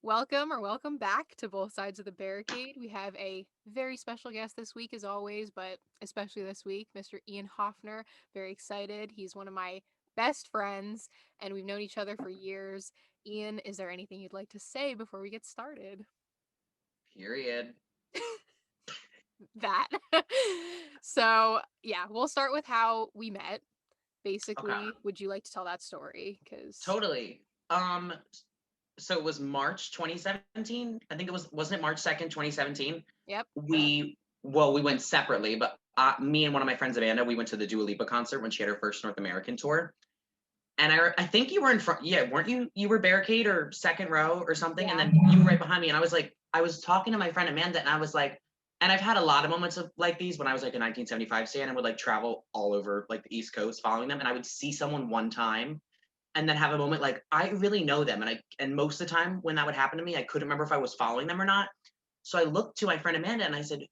Welcome back to Both Sides of the Barricade. We have a very special guest this week, as always, but especially this week, Mr. Ian Hoffner. Very excited. He's one of my best friends, and we've known each other for years. Ian, is there anything you'd like to say before we get started? Period. That. So, yeah, we'll start with how we met. Okay. Basically, would you like to tell that story? Because, Totally. So it was March 2017. I think wasn't it March 2nd, 2017? yep. We went separately, but me and one of my friends, Amanda, we went to the Dua Lipa concert when she had her first North American tour. And I think you were in front, yeah, weren't you? You were barricade or second row or something, and Yeah. then you were right behind me. And I was talking to my friend Amanda, and I was like, and I've had a lot of moments of like these when I was like a 1975 stan and would like travel all over like the East Coast following them, and I would see someone one time and then have a moment like I really know them, and most of the time when that would happen to me, I couldn't remember if I was following them or not. So I looked to my friend Amanda and I said,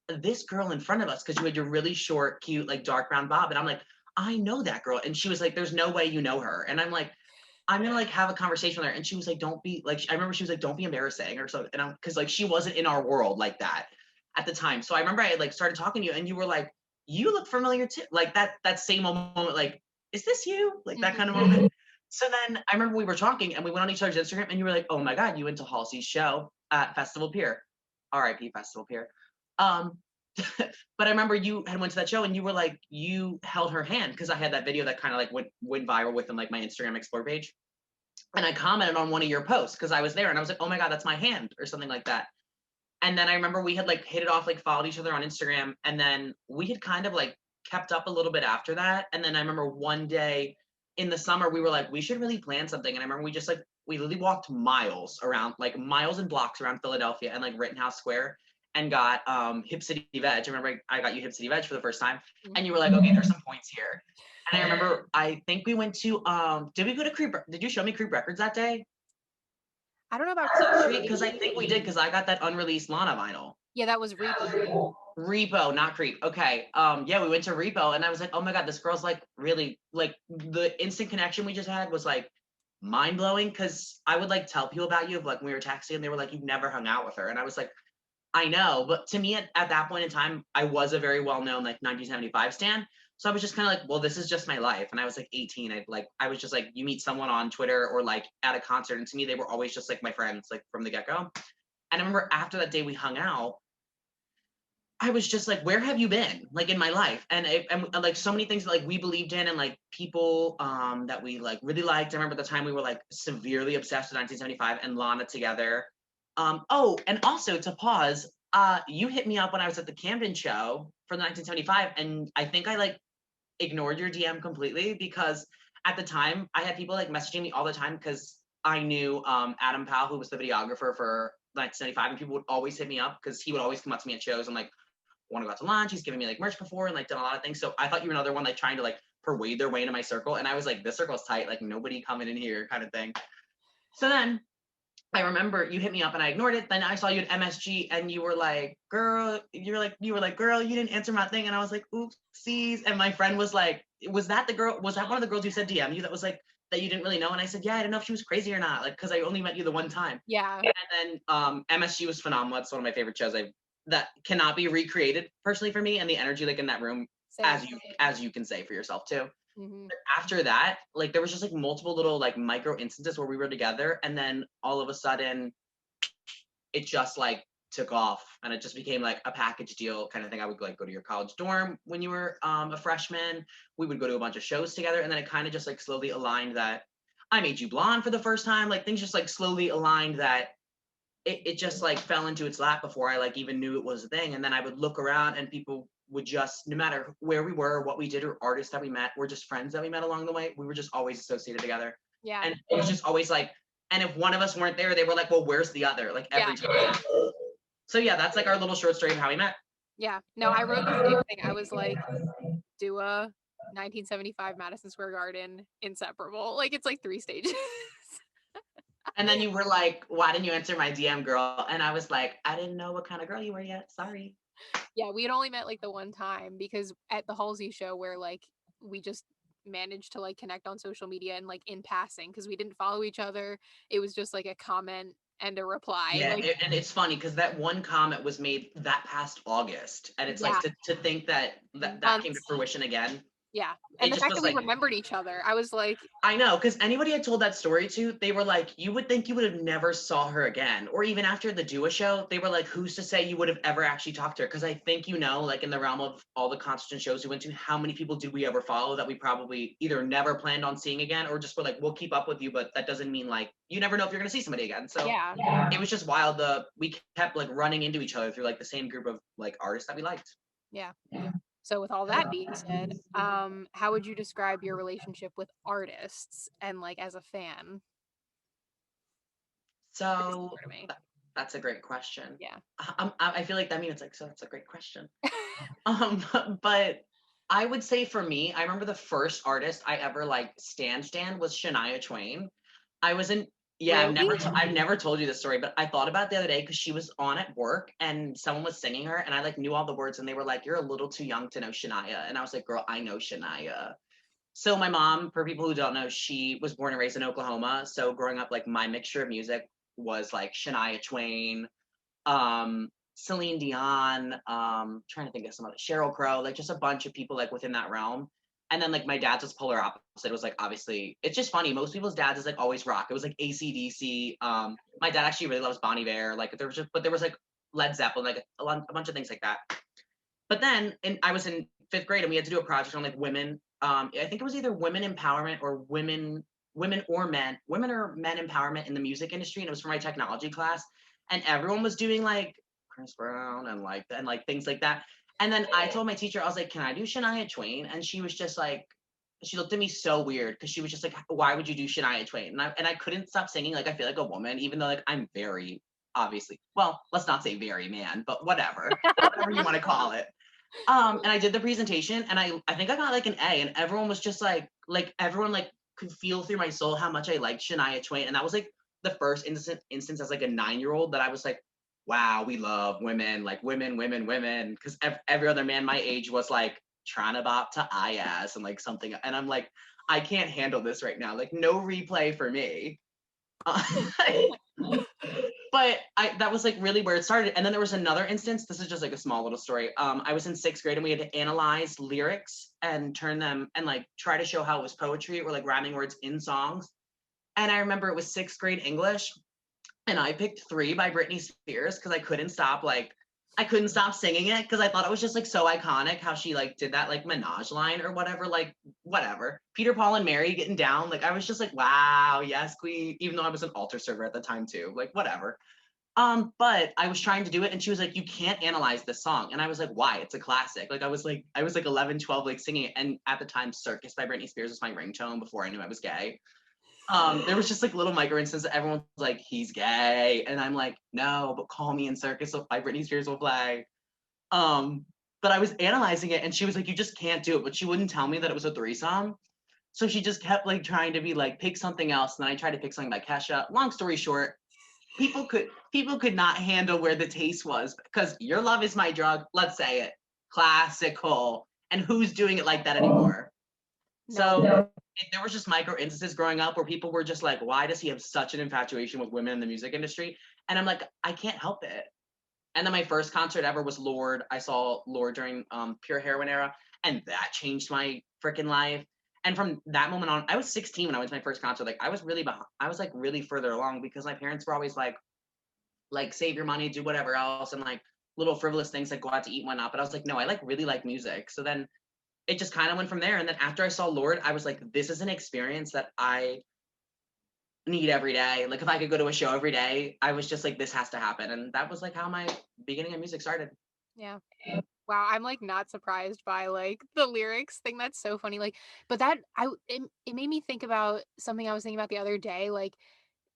"This girl in front of us, because you had your really short, cute, like dark brown bob," and I'm like, "I know that girl," and she was like, "There's no way you know her," and I'm like, I'm gonna like have a conversation with her, and she was like, "Don't be like." I remember she was like, "Don't be embarrassing" or something, and I'm because like she wasn't in our world like that at the time. So I remember I like started talking to you, and you were like, "You look familiar too," like that same moment, like, "Is this you?" Like that kind of Mm-hmm. moment. So then I remember we were talking, and we went on each other's Instagram, and you were like, "Oh my god, you went to Halsey's show at Festival Pier, R.I.P. Festival Pier." Um, but I remember you had went to that show, and you were like, you held her hand because I had that video that kind of like went viral within like my Instagram Explore page, and I commented on one of your posts because I was there, and I was like, "Oh my god, that's my hand," or something like that. And then I remember we had like hit it off, like followed each other on Instagram, and then we had kind of like kept up a little bit after that. And then I remember one day in the summer we were like, we should really plan something. And I remember we just like we literally walked miles around, like miles and blocks around Philadelphia and like Rittenhouse Square, and got Hip City Veg. I remember I got you Hip City Veg for the first time, and you were like, "Okay, there's some points here." And I remember I think we went to did we go to Creep? Did you show me Creep Records that day? I don't know about Creep Creep. Street, because I think we did, because I got that unreleased Lana vinyl. Yeah, that was Repo. Repo, not Creep. Okay. Yeah, we went to Repo, and I was like, "Oh my god, this girl's like really like the instant connection we just had was like mind blowing." Because I would like tell people about you of like when we were texting, and they were like, "You've never hung out with her," and I was like, "I know," but to me at that point in time, I was a very well known like 1975 stan. So I was just kind of like, well, this is just my life. And I was like 18. I was just like, you meet someone on Twitter or like at a concert, and to me, they were always just like my friends, like from the get go. And I remember after that day we hung out, I was just like, where have you been? Like in my life. And like so many things that like we believed in, and like people that we like really liked. I remember the time we were like severely obsessed with 1975 and Lana together. Oh, and also to pause, you hit me up when I was at the Camden show for the 1975, and I think I like ignored your DM completely because at the time I had people like messaging me all the time because I knew Adam Powell, who was the videographer for 1975, and people would always hit me up because he would always come up to me at shows. I'm like, want to go out to lunch. He's given me like merch before and like done a lot of things. So I thought you were another one like trying to like persuade their way into my circle. And I was like, this circle's tight, like nobody coming in here kind of thing. So then I remember you hit me up and I ignored it. Then I saw you at MSG and you were like, girl, girl, you didn't answer my thing. And I was like, oopsies. And my friend was like, was that the girl? Was that one of the girls who said DM you that was like, that you didn't really know? And I said, yeah, I didn't know if she was crazy or not. Like, cause I only met you the one time. Yeah. And then MSG was phenomenal. That's one of my favorite shows that cannot be recreated personally for me. And the energy like in that room, Same. as you can say for yourself too. Hmm. After that, like there was just like multiple little like micro instances where we were together, and then all of a sudden it just like took off, and it just became like a package deal kind of thing. I would like go to your college dorm when you were a freshman. We would go to a bunch of shows together, and then it kind of just like slowly aligned that I made you blonde for the first time. Like things just like slowly aligned that it just like fell into its lap before I like even knew it was a thing. And then I would look around and people would just, no matter where we were, what we did, or artists that we met, or just friends that we met along the way, we were just always associated together. Yeah. And it was just always like, and if one of us weren't there, they were like, well, where's the other? Like Yeah. every time. So yeah, that's like our little short story of how we met. Yeah. No, I wrote the same thing. I was like, Dua, 1975 Madison Square Garden, inseparable. Like it's like three stages. And then you were like, why didn't you answer my DM, girl? And I was like, I didn't know what kind of girl you were yet. Sorry. Yeah, we had only met like the one time because at the Halsey show where like we just managed to like connect on social media and like in passing because we didn't follow each other. It was just like a comment and a reply. Yeah, Like, and it's funny because that one comment was made that past August, and it's like yeah, to think that that came to months. fruition again. Yeah. It And the just fact that was we like remembered each other, I was like, I know, because anybody I told that story to, they were like, "You would think you would have never saw her again," or even after the Dua show, they were like, "Who's to say you would have ever actually talked to her?" Because I think like in the realm of all the concerts and shows we went to, how many people did we ever follow that we probably either never planned on seeing again, or just were like, "We'll keep up with you," but that doesn't mean like you never know if you're gonna see somebody again. So yeah. it was just wild. We kept like running into each other through like the same group of like artists that we liked. Yeah. So with all that being said, how would you describe your relationship with artists and like as a fan? Pretty So similar to me. that's a great question. Yeah. I feel like that means it's like so. That's a great question. Um, but I would say for me, I remember the first artist I ever like stan was Shania Twain. I was in yeah, Really? I've never told you this story, but I thought about it the other day because she was on at work and someone was singing her and I like knew all the words and they were like, "You're a little too young to know Shania." And I was like, "Girl, I know Shania." So my mom, for people who don't know, she was born and raised in Oklahoma. So growing up, like my mixture of music was like Shania Twain, Celine Dion, trying to think of some other Cheryl Crow, like just a bunch of people like within that realm. And then like my dad's was polar opposite. It was like obviously it's just funny. Most people's dads is like always rock. It was like AC/DC. My dad actually really loves Bonnie Bear. Like there was like Led Zeppelin, like a bunch of things like that. But then I was in fifth grade and we had to do a project on like women. I think it was either women empowerment or women or men empowerment in the music industry. And it was for my technology class. And everyone was doing like Chris Brown and like things like that. And then I told my teacher, I was like, "Can I do Shania Twain?" And she was just like, she looked at me so weird because she was just like, "Why would you do Shania Twain?" And I couldn't stop singing like I feel like a woman, even though like I'm very obviously, well, let's not say very man, but whatever you want to call it. And I did the presentation and I think I got like an A and everyone was just like everyone like could feel through my soul how much I liked Shania Twain. And that was like the first instance as like a 9-year-old that I was like, wow, we love women, like women. Cause every other man my age was like trying to bop to IS and like something. And I'm like, I can't handle this right now. Like no replay for me. Uh, but that was like really where it started. And then there was another instance. This is just like a small little story. I was in sixth grade and we had to analyze lyrics and turn them and like try to show how it was poetry or like rhyming words in songs. And I remember it was sixth grade English, and I picked "Three" by Britney Spears because I couldn't stop singing it because I thought it was just like so iconic how she like did that like Minaj line or whatever, like whatever. Peter, Paul, and Mary getting down. Like I was just like, wow, yes, queen, even though I was an altar server at the time too. Like whatever. But I was trying to do it and she was like, "You can't analyze this song." And I was like, "Why? It's a classic." Like I was like 11, 12, like singing it. And at the time, Circus by Britney Spears was my ringtone before I knew I was gay. There was just like little micro instances. Everyone's like, "He's gay," and I'm like, "No, but Call Me in Circus by Britney Spears will play." Um, but I was analyzing it, and she was like, "You just can't do it," but she wouldn't tell me that it was a threesome. So she just kept like trying to be like, pick something else, and then I tried to pick something by Kesha. Long story short, people could not handle where the taste was because "Your Love Is My Drug." Let's say it, classical, and who's doing it like that anymore? No. So there was just micro instances growing up where people were just like, "Why does he have such an infatuation with women in the music industry?" And I'm like, I can't help it. And then my first concert ever was Lorde. I saw Lorde during Pure Heroin era, and that changed my freaking life. And from that moment on, I was 16 when I went to my first concert. Like I was really behind, I was like really further along because my parents were always like save your money, do whatever else, and like little frivolous things like go out to eat and whatnot. But I was like, no, I like really like music. So then it just kind of went from there. And then after I saw Lorde, I was like, this is an experience that I need every day. Like if I could go to a show every day, I was just like, this has to happen. And that was like how my beginning of music started. Yeah. Wow, I'm like not surprised by like the lyrics thing. That's so funny. Like, but it made me think about something I was thinking about the other day. Like,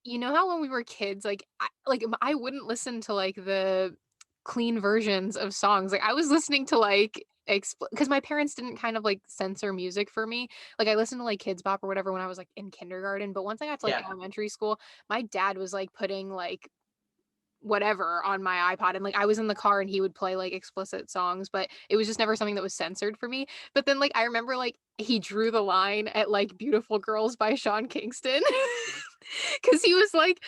you know how when we were kids, I wouldn't listen to like the clean versions of songs. Like I was listening to like because my parents didn't kind of like censor music for me. Like I listened to like Kids Bop or whatever when I was like in kindergarten. But once I got to like Yeah. elementary school, my dad was like putting like whatever on my iPod, and like I was in the car and he would play like explicit songs, but it was just never something that was censored for me. But then like I remember like he drew the line at like Beautiful Girls by Sean Kingston. Cause he was like,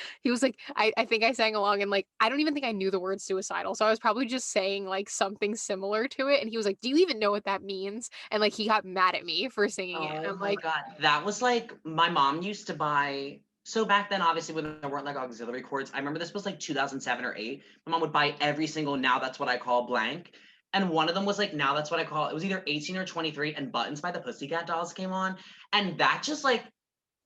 I think I sang along and like I don't even think I knew the word suicidal. So I was probably just saying like something similar to it. And he was like, do you even know what that means? And like he got mad at me for singing it. And Oh I'm my like, God. That was like my mom used to buy. So back then, obviously, when there weren't like auxiliary cords, I remember this was like 2007 or 8. My mom would buy every single Now That's What I Call blank. And one of them was like Now That's What I Call. It was either 18 or 23, and Buttons by the Pussycat Dolls came on. And that just like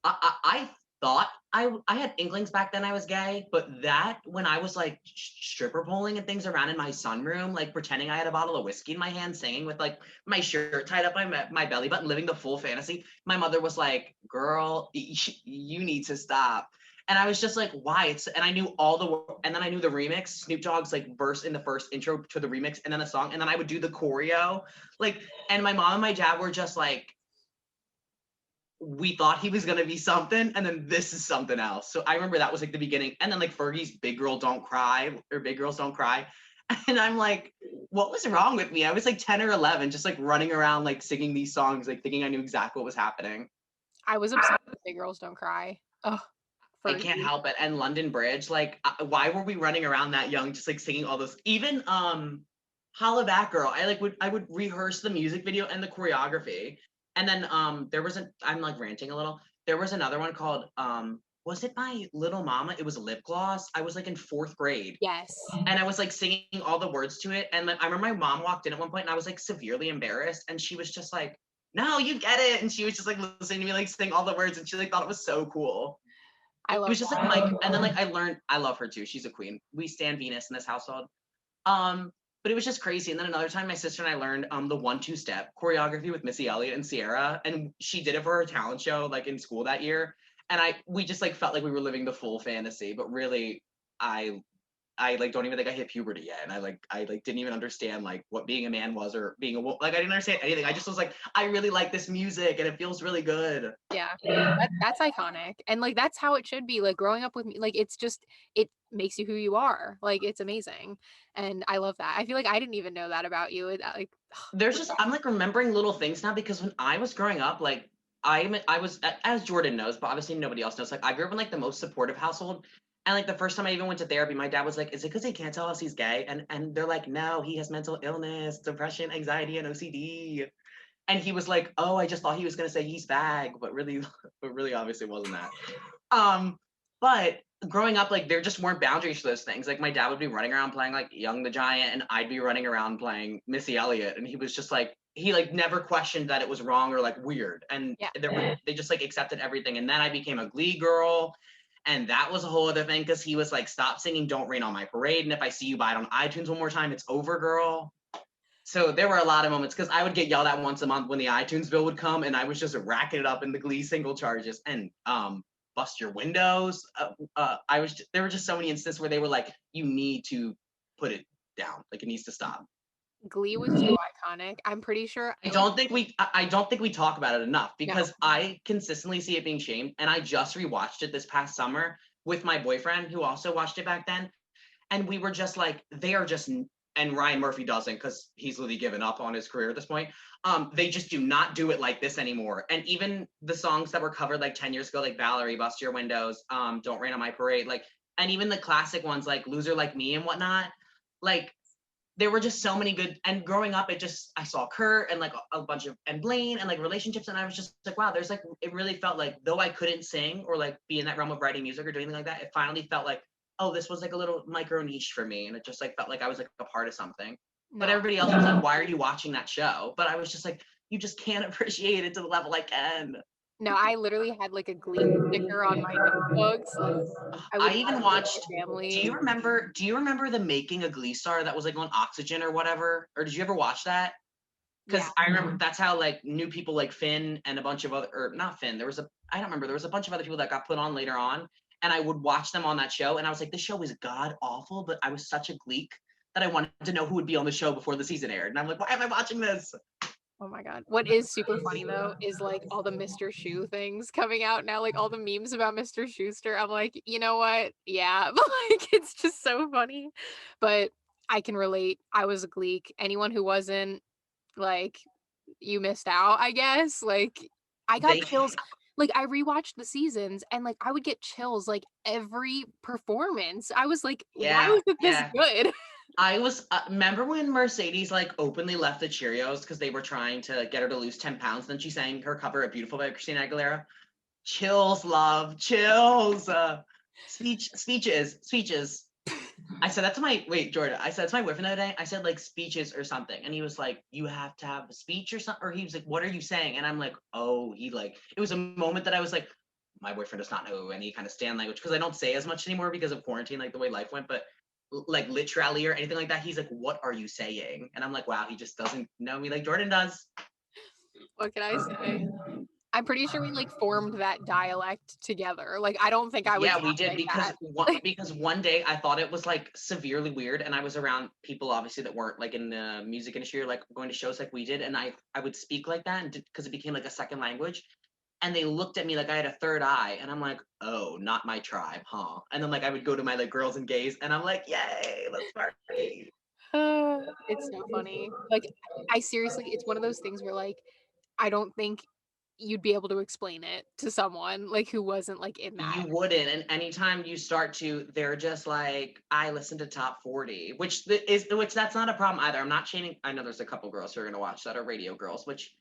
I thought I had inklings back then I was gay, but that when I was like stripper poling and things around in my sunroom, like pretending I had a bottle of whiskey in my hand, singing with like my shirt tied up my belly button, living the full fantasy. My mother was like, "Girl, you need to stop." And I was just like, "Why?" And I knew all the and then I knew the remix, Snoop Dogg's like verse in the first intro to the remix, and then the song, and then I would do the choreo, like. And my mom and my dad were just like, we thought he was gonna be something, and then this is something else. So I remember that was like the beginning, and then like Fergie's "Big Girl Don't Cry" or "Big Girls Don't Cry," and I'm like, what was wrong with me? I was like 10 or 11, just like running around like singing these songs, like thinking I knew exactly what was happening. I was obsessed with Big Girls Don't Cry. Oh, I can't Fergie. help it. And London Bridge, like, why were we running around that young, just like singing all those? Even Holla Back Girl. I would rehearse the music video and the choreography. And then there was I'm like ranting a little. There was another one called was it My Little Mama? It was a lip gloss. I was like in 4th grade. Yes. And I was like singing all the words to it. And like, I remember my mom walked in at one point and I was like severely embarrassed. And she was just like, "No, you get it." And she was just like listening to me like sing all the words. And she like thought it was so cool. I It love was just like that. and then like I learned I love her too. She's a queen. We stand Venus in this household. But it was just crazy. And then another time my sister and I learned the 1-2 step choreography with Missy Elliott and Sierra. And she did it for her talent show like in school that year. And we just like felt like we were living the full fantasy, but really I I like don't even think I hit puberty yet, and I didn't even understand like what being a man was or being a woman. Like I didn't understand anything. I just was like, I really like this music and it feels really good. Yeah. That's iconic. And like that's how it should be. Like growing up with me, like it's just it makes you who you are. Like it's amazing. And I love that. I feel like I didn't even know that about you. Like There's just I'm like remembering little things now because when I was growing up, like I was as Jordan knows, but obviously nobody else knows. Like I grew up in like the most supportive household. And like the first time I even went to therapy, my dad was like, "Is it because he can't tell us he's gay?" And they're like, "No, he has mental illness, depression, anxiety, and OCD." And he was like, "Oh, I just thought he was gonna say he's fag, but really, but really, obviously wasn't that." Um, but growing up, like there just weren't boundaries for those things. Like my dad would be running around playing like Young the Giant, and I'd be running around playing Missy Elliott, and he was just like he like never questioned that it was wrong or like weird, and yeah. they just like accepted everything. And then I became a Glee girl. And that was a whole other thing because he was like, "Stop singing Don't Rain on My Parade. And if I see you buy it on iTunes one more time, it's over, girl." So there were a lot of moments because I would get yelled at once a month when the iTunes bill would come, and I was just racking it up in the Glee single charges and bust your windows. There were just so many instances where they were like, "You need to put it down, like it needs to stop." Glee was so iconic. I'm pretty sure I don't think we talk about it enough no. because I consistently see it being shamed, and I just rewatched it this past summer with my boyfriend who also watched it back then, and we were just like, they are just, and Ryan Murphy doesn't because he's literally given up on his career at this point. They just do not do it like this anymore. And even the songs that were covered like 10 years ago, like Valerie, Bust Your Windows, Don't Rain on My Parade, like, and even the classic ones like Loser Like Me and whatnot, like there were just so many good. And growing up, I saw Kurt and like a bunch of and Blaine and like relationships, and I was just like, wow, there's like it really felt like though I couldn't sing or like be in that realm of writing music or doing anything like that, it finally felt like, oh, this was like a little micro niche for me, and it just like felt like I was like a part of something. But No. everybody else was like, why are you watching that show? But I was just like, you just can't appreciate it to the level I can. No, I literally had like a Glee sticker on my notebooks. Like I would I even watch it with watched. my Do family. you remember? Do you remember the Making a Glee Star that was like on Oxygen or whatever? Or did you ever watch that? Yeah. Because I remember that's how like new people like Finn and a bunch of other, or not Finn. There was a I don't remember. There was a bunch of other people that got put on later on, and I would watch them on that show, and I was like, this show is god awful, but I was such a gleek that I wanted to know who would be on the show before the season aired, and I'm like, why am I watching this? Oh my god. What is super funny though is like all the Mr. Shoe things coming out now, like all the memes about Mr. Schuster. I'm like, you know what? Yeah, but like it's just so funny. But I can relate. I was a Gleek. Anyone who wasn't, like, you missed out, I guess. Like I got They chills. Like I rewatched the seasons and like I would get chills like every performance. I was like, why yeah, was it this yeah. good? I was remember when Mercedes like openly left the Cheerios because they were trying to get her to lose 10 pounds. Then she sang her cover of Beautiful by Christina Aguilera. Chills, love, chills. Speeches. I said that to my wait, Jordan. I said to my boyfriend the other day. I said like speeches or something, and he was like, "You have to have a speech or something." Or he was like, "What are you saying?" And I'm like, "Oh, he like." It was a moment that I was like, my boyfriend does not know any kind of stand language because I don't say as much anymore because of quarantine, like the way life went. But like literally or anything like that, he's like, "What are you saying?" And I'm like, "Wow, he just doesn't know me like Jordan does." What can I say? I'm pretty sure we like formed that dialect together. Like I don't think I would Yeah, we talk did like that. because one day I thought it was like severely weird, and I was around people obviously that weren't like in the music industry or like going to shows like we did, and I would speak like that, and because it became like a second language, and they looked at me like I had a third eye, and I'm like, oh, not my tribe, huh? And then like I would go to my like girls and gays, and I'm like, yay, let's party. It's so funny. Like I seriously, it's one of those things where like I don't think you'd be able to explain it to someone like who wasn't like in that. You wouldn't, and anytime you start to, they're just like, I listen to top 40, which that's not a problem either. I'm not shaming. I know there's a couple girls who are gonna watch that are radio girls, which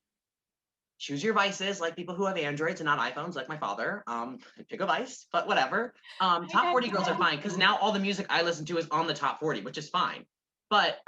choose your vices, like people who have Androids and not iPhones, like my father. Pick a vice, but whatever. I Top got 40 girls are you. fine because now all the music I listen to is on the top 40, which is fine. But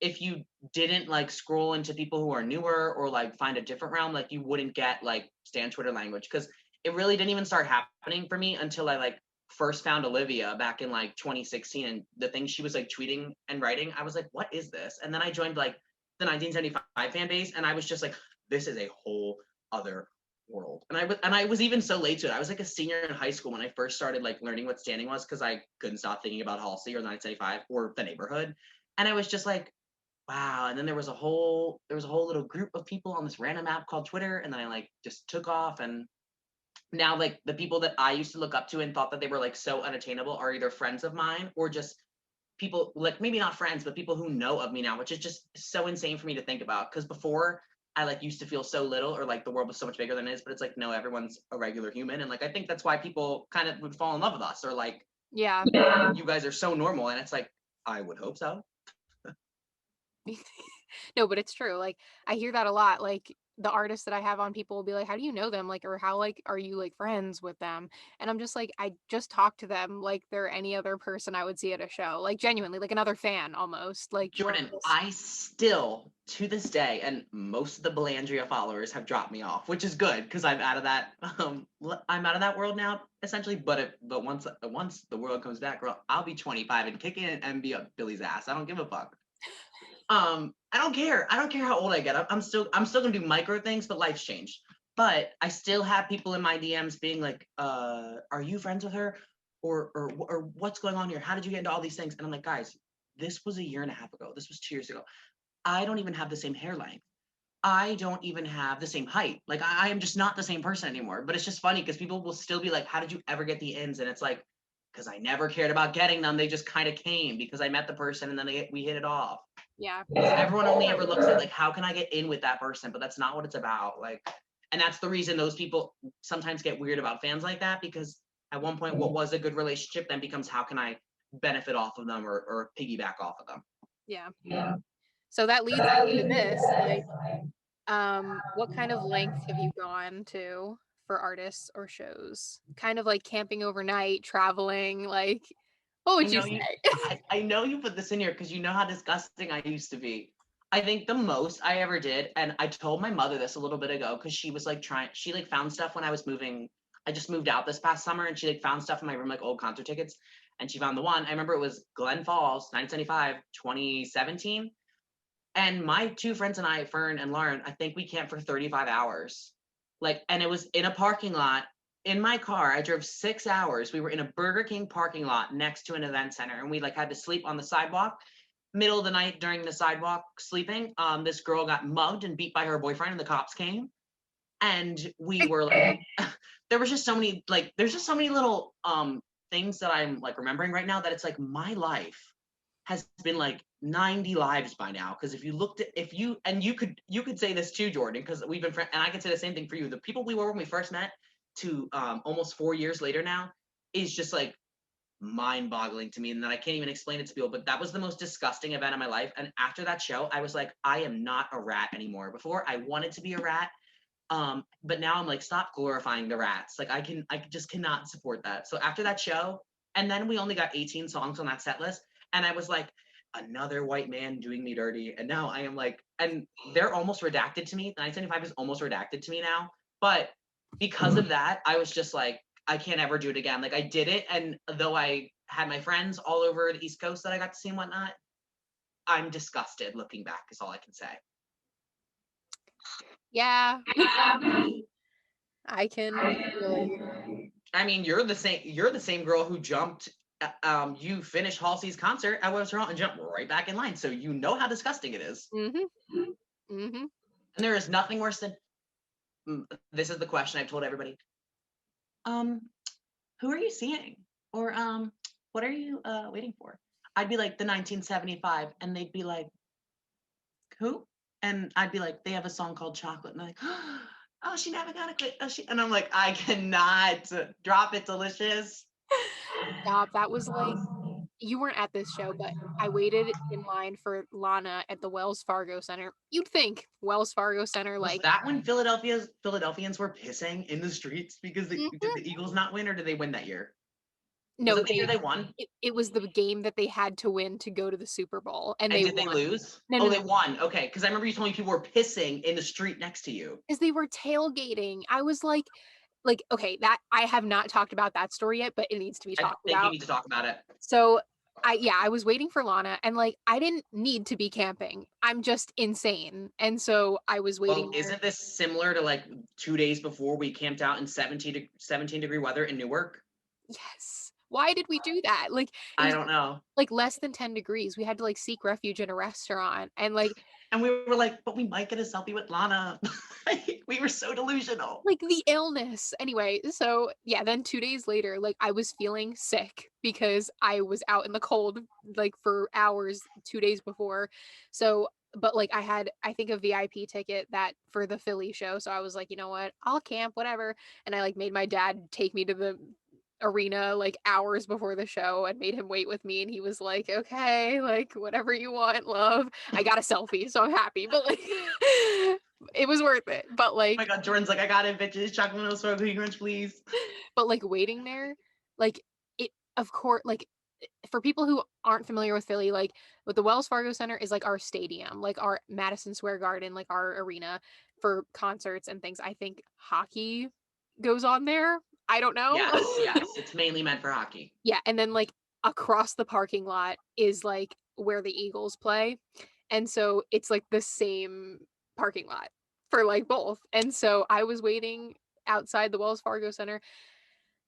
if you didn't like scroll into people who are newer or like find a different realm, like you wouldn't get like stand Twitter language because it really didn't even start happening for me until I like first found Olivia back in like 2016 and the things she was like tweeting and writing, I was like, what is this? And then I joined like the 1975 fan base and I was just like, this is a whole other world. And I was even so late to it. I was like a senior in high school when I first started like learning what standing was because I couldn't stop thinking about Halsey or 1975 or the neighborhood. And I was just like, wow. And then there was a whole little group of people on this random app called Twitter. And then I like just took off. And now like the people that I used to look up to and thought that they were like so unattainable are either friends of mine or just people like maybe not friends, but people who know of me now, which is just so insane for me to think about. Because before I like used to feel so little or like the world was so much bigger than it is, but it's like no, everyone's a regular human. And like I think that's why people kind of would fall in love with us or like, Yeah. yeah, you guys are so normal. And it's like, I would hope so. No, but it's true. Like I hear that a lot. Like the artists that I have on, people will be like, "How do you know them?" Like, or how like are you like friends with them? And I'm just like, I just talk to them like they're any other person I would see at a show. Like genuinely, like another fan almost. Like we're Jordan, just I still to this day, and most of the Belandria followers have dropped me off, which is good because I'm out of that. I'm out of that world now, essentially. But once the world comes back, girl, I'll be 25 and kicking it and be up Billy's ass. I don't give a fuck. I don't care. I don't care how old I get. I'm still gonna do micro things, but life's changed. But I still have people in my DMs being like, are you friends with her? Or what's going on here? How did you get into all these things? And I'm like, guys, this was a year and a half ago. This was 2 years ago. I don't even have the same hair length. I don't even have the same height. Like I am just not the same person anymore. But it's just funny because people will still be like, how did you ever get the ins? And it's like, because I never cared about getting them. They just kind of came because I met the person and then we hit it off. yeah. Everyone only ever looks at like, how can I get in with that person? But that's not what it's about. Like, and that's the reason those people sometimes get weird about fans like that because at one point, what was a good relationship then becomes how can I benefit off of them or piggyback off of them. Yeah. So that leads into this. Like, what kind of length have you gone to for artists or shows? Kind of like camping overnight, traveling, like what I would you know you. say? I know you put this in here because you know how disgusting I used to be. I think the most I ever did, and I told my mother this a little bit ago because she was like trying. She like found stuff when I was moving. I just moved out this past summer, and she like found stuff in my room, like old concert tickets. And she found the one. I remember it was Glen Falls, 1975, 2017. And my two friends and I, Fern and Lauren, I think we camped for 35 hours. Like, and it was in a parking lot in my car. I drove 6 hours. We were in a Burger King parking lot next to an event center, and we like had to sleep on the sidewalk. middle of the night during the sidewalk sleeping, this girl got mugged and beat by her boyfriend, and the cops came. And we were like, there was just so many, like, there's just so many little things that I'm like remembering right now that it's like my life has been like 90 lives by now. Because if you looked at, if you, and you could say this too, Jordan, because we've been friends, and I can say the same thing for you. The people we were when we first met to almost 4 years later now is just like mind-boggling to me, and then I can't even explain it to people. But that was the most disgusting event of my life. And after that show, I was like, I am not a rat anymore. Before I wanted to be a rat, but now I'm like, stop glorifying the rats. Like I just cannot support that. So after that show, and then we only got 18 songs on that set list, and I was like, another white man doing me dirty. And now I am like, and they're almost redacted to me. 975 is almost redacted to me now. But because of that, I was just like, I can't ever do it again. Like I did it, and though I had my friends all over the East Coast that I got to see and whatnot, I'm disgusted looking back, is all I can say. Yeah, I can relate. I mean, You're the same girl who jumped. You finished Halsey's concert at Webster Hall and jumped right back in line, so you know how disgusting it is. Mm-hmm. Mm-hmm. And there is nothing worse than. This is the question I've told everybody. Um, who are you seeing, or what are you waiting for? I'd be like the 1975, and they'd be like, who? And I'd be like, they have a song called Chocolate, and they're like, oh, she never gonna quit. Oh, and I'm like, I cannot drop it, delicious. Stop. That was like, you weren't at this show, but I waited in line for Lana at the Wells Fargo Center. You'd think Wells Fargo Center, Was like, that when Philadelphians were pissing in the streets because did mhm. the Eagles not win, or did they win that year? Was No, it the year they won? it was the game that they had to win to go to the Super Bowl, and And they did they won. lose? No, no, Oh, no, they won. Okay, because I remember you told me people were pissing in the street next to you. because they were tailgating. I was like, okay, that I have not talked about that story yet, but it needs to be I talked think you about. need to talk about it. So I was waiting for Lana, and like I didn't need to be camping. I'm just insane. And so I was Well, waiting there. isn't this similar to like 2 days before we camped out in 17-degree weather in Newark? Yes. Why did we do that? Like it I was don't know. like less than 10 degrees. We had to like seek refuge in a restaurant, and And we were like, but we might get a selfie with Lana. We were so delusional. like the illness. Anyway, so yeah, then 2 days later, like I was feeling sick because I was out in the cold like for hours 2 days before. So but like I had I think a VIP ticket that for the Philly show. So I was like, you know what? I'll camp, whatever. And I like made my dad take me to the arena like hours before the show and made him wait with me, and he was like, okay, like whatever you want, love. I got a selfie, so I'm happy. But like it was worth it. But Oh my like God, Jordan's like, I got it, bitches. Chocolate milk strawberry crunch, please. but like waiting there, like it of course like for people who aren't familiar with Philly, like with the Wells Fargo Center is like our stadium, like our Madison Square Garden, like our arena for concerts and things. I think hockey goes on there. I don't know. Yes, yes. It's mainly meant for hockey. Yeah, and then like across the parking lot is like where the Eagles play. And so it's like the same parking lot for like both. And so I was waiting outside the Wells Fargo Center.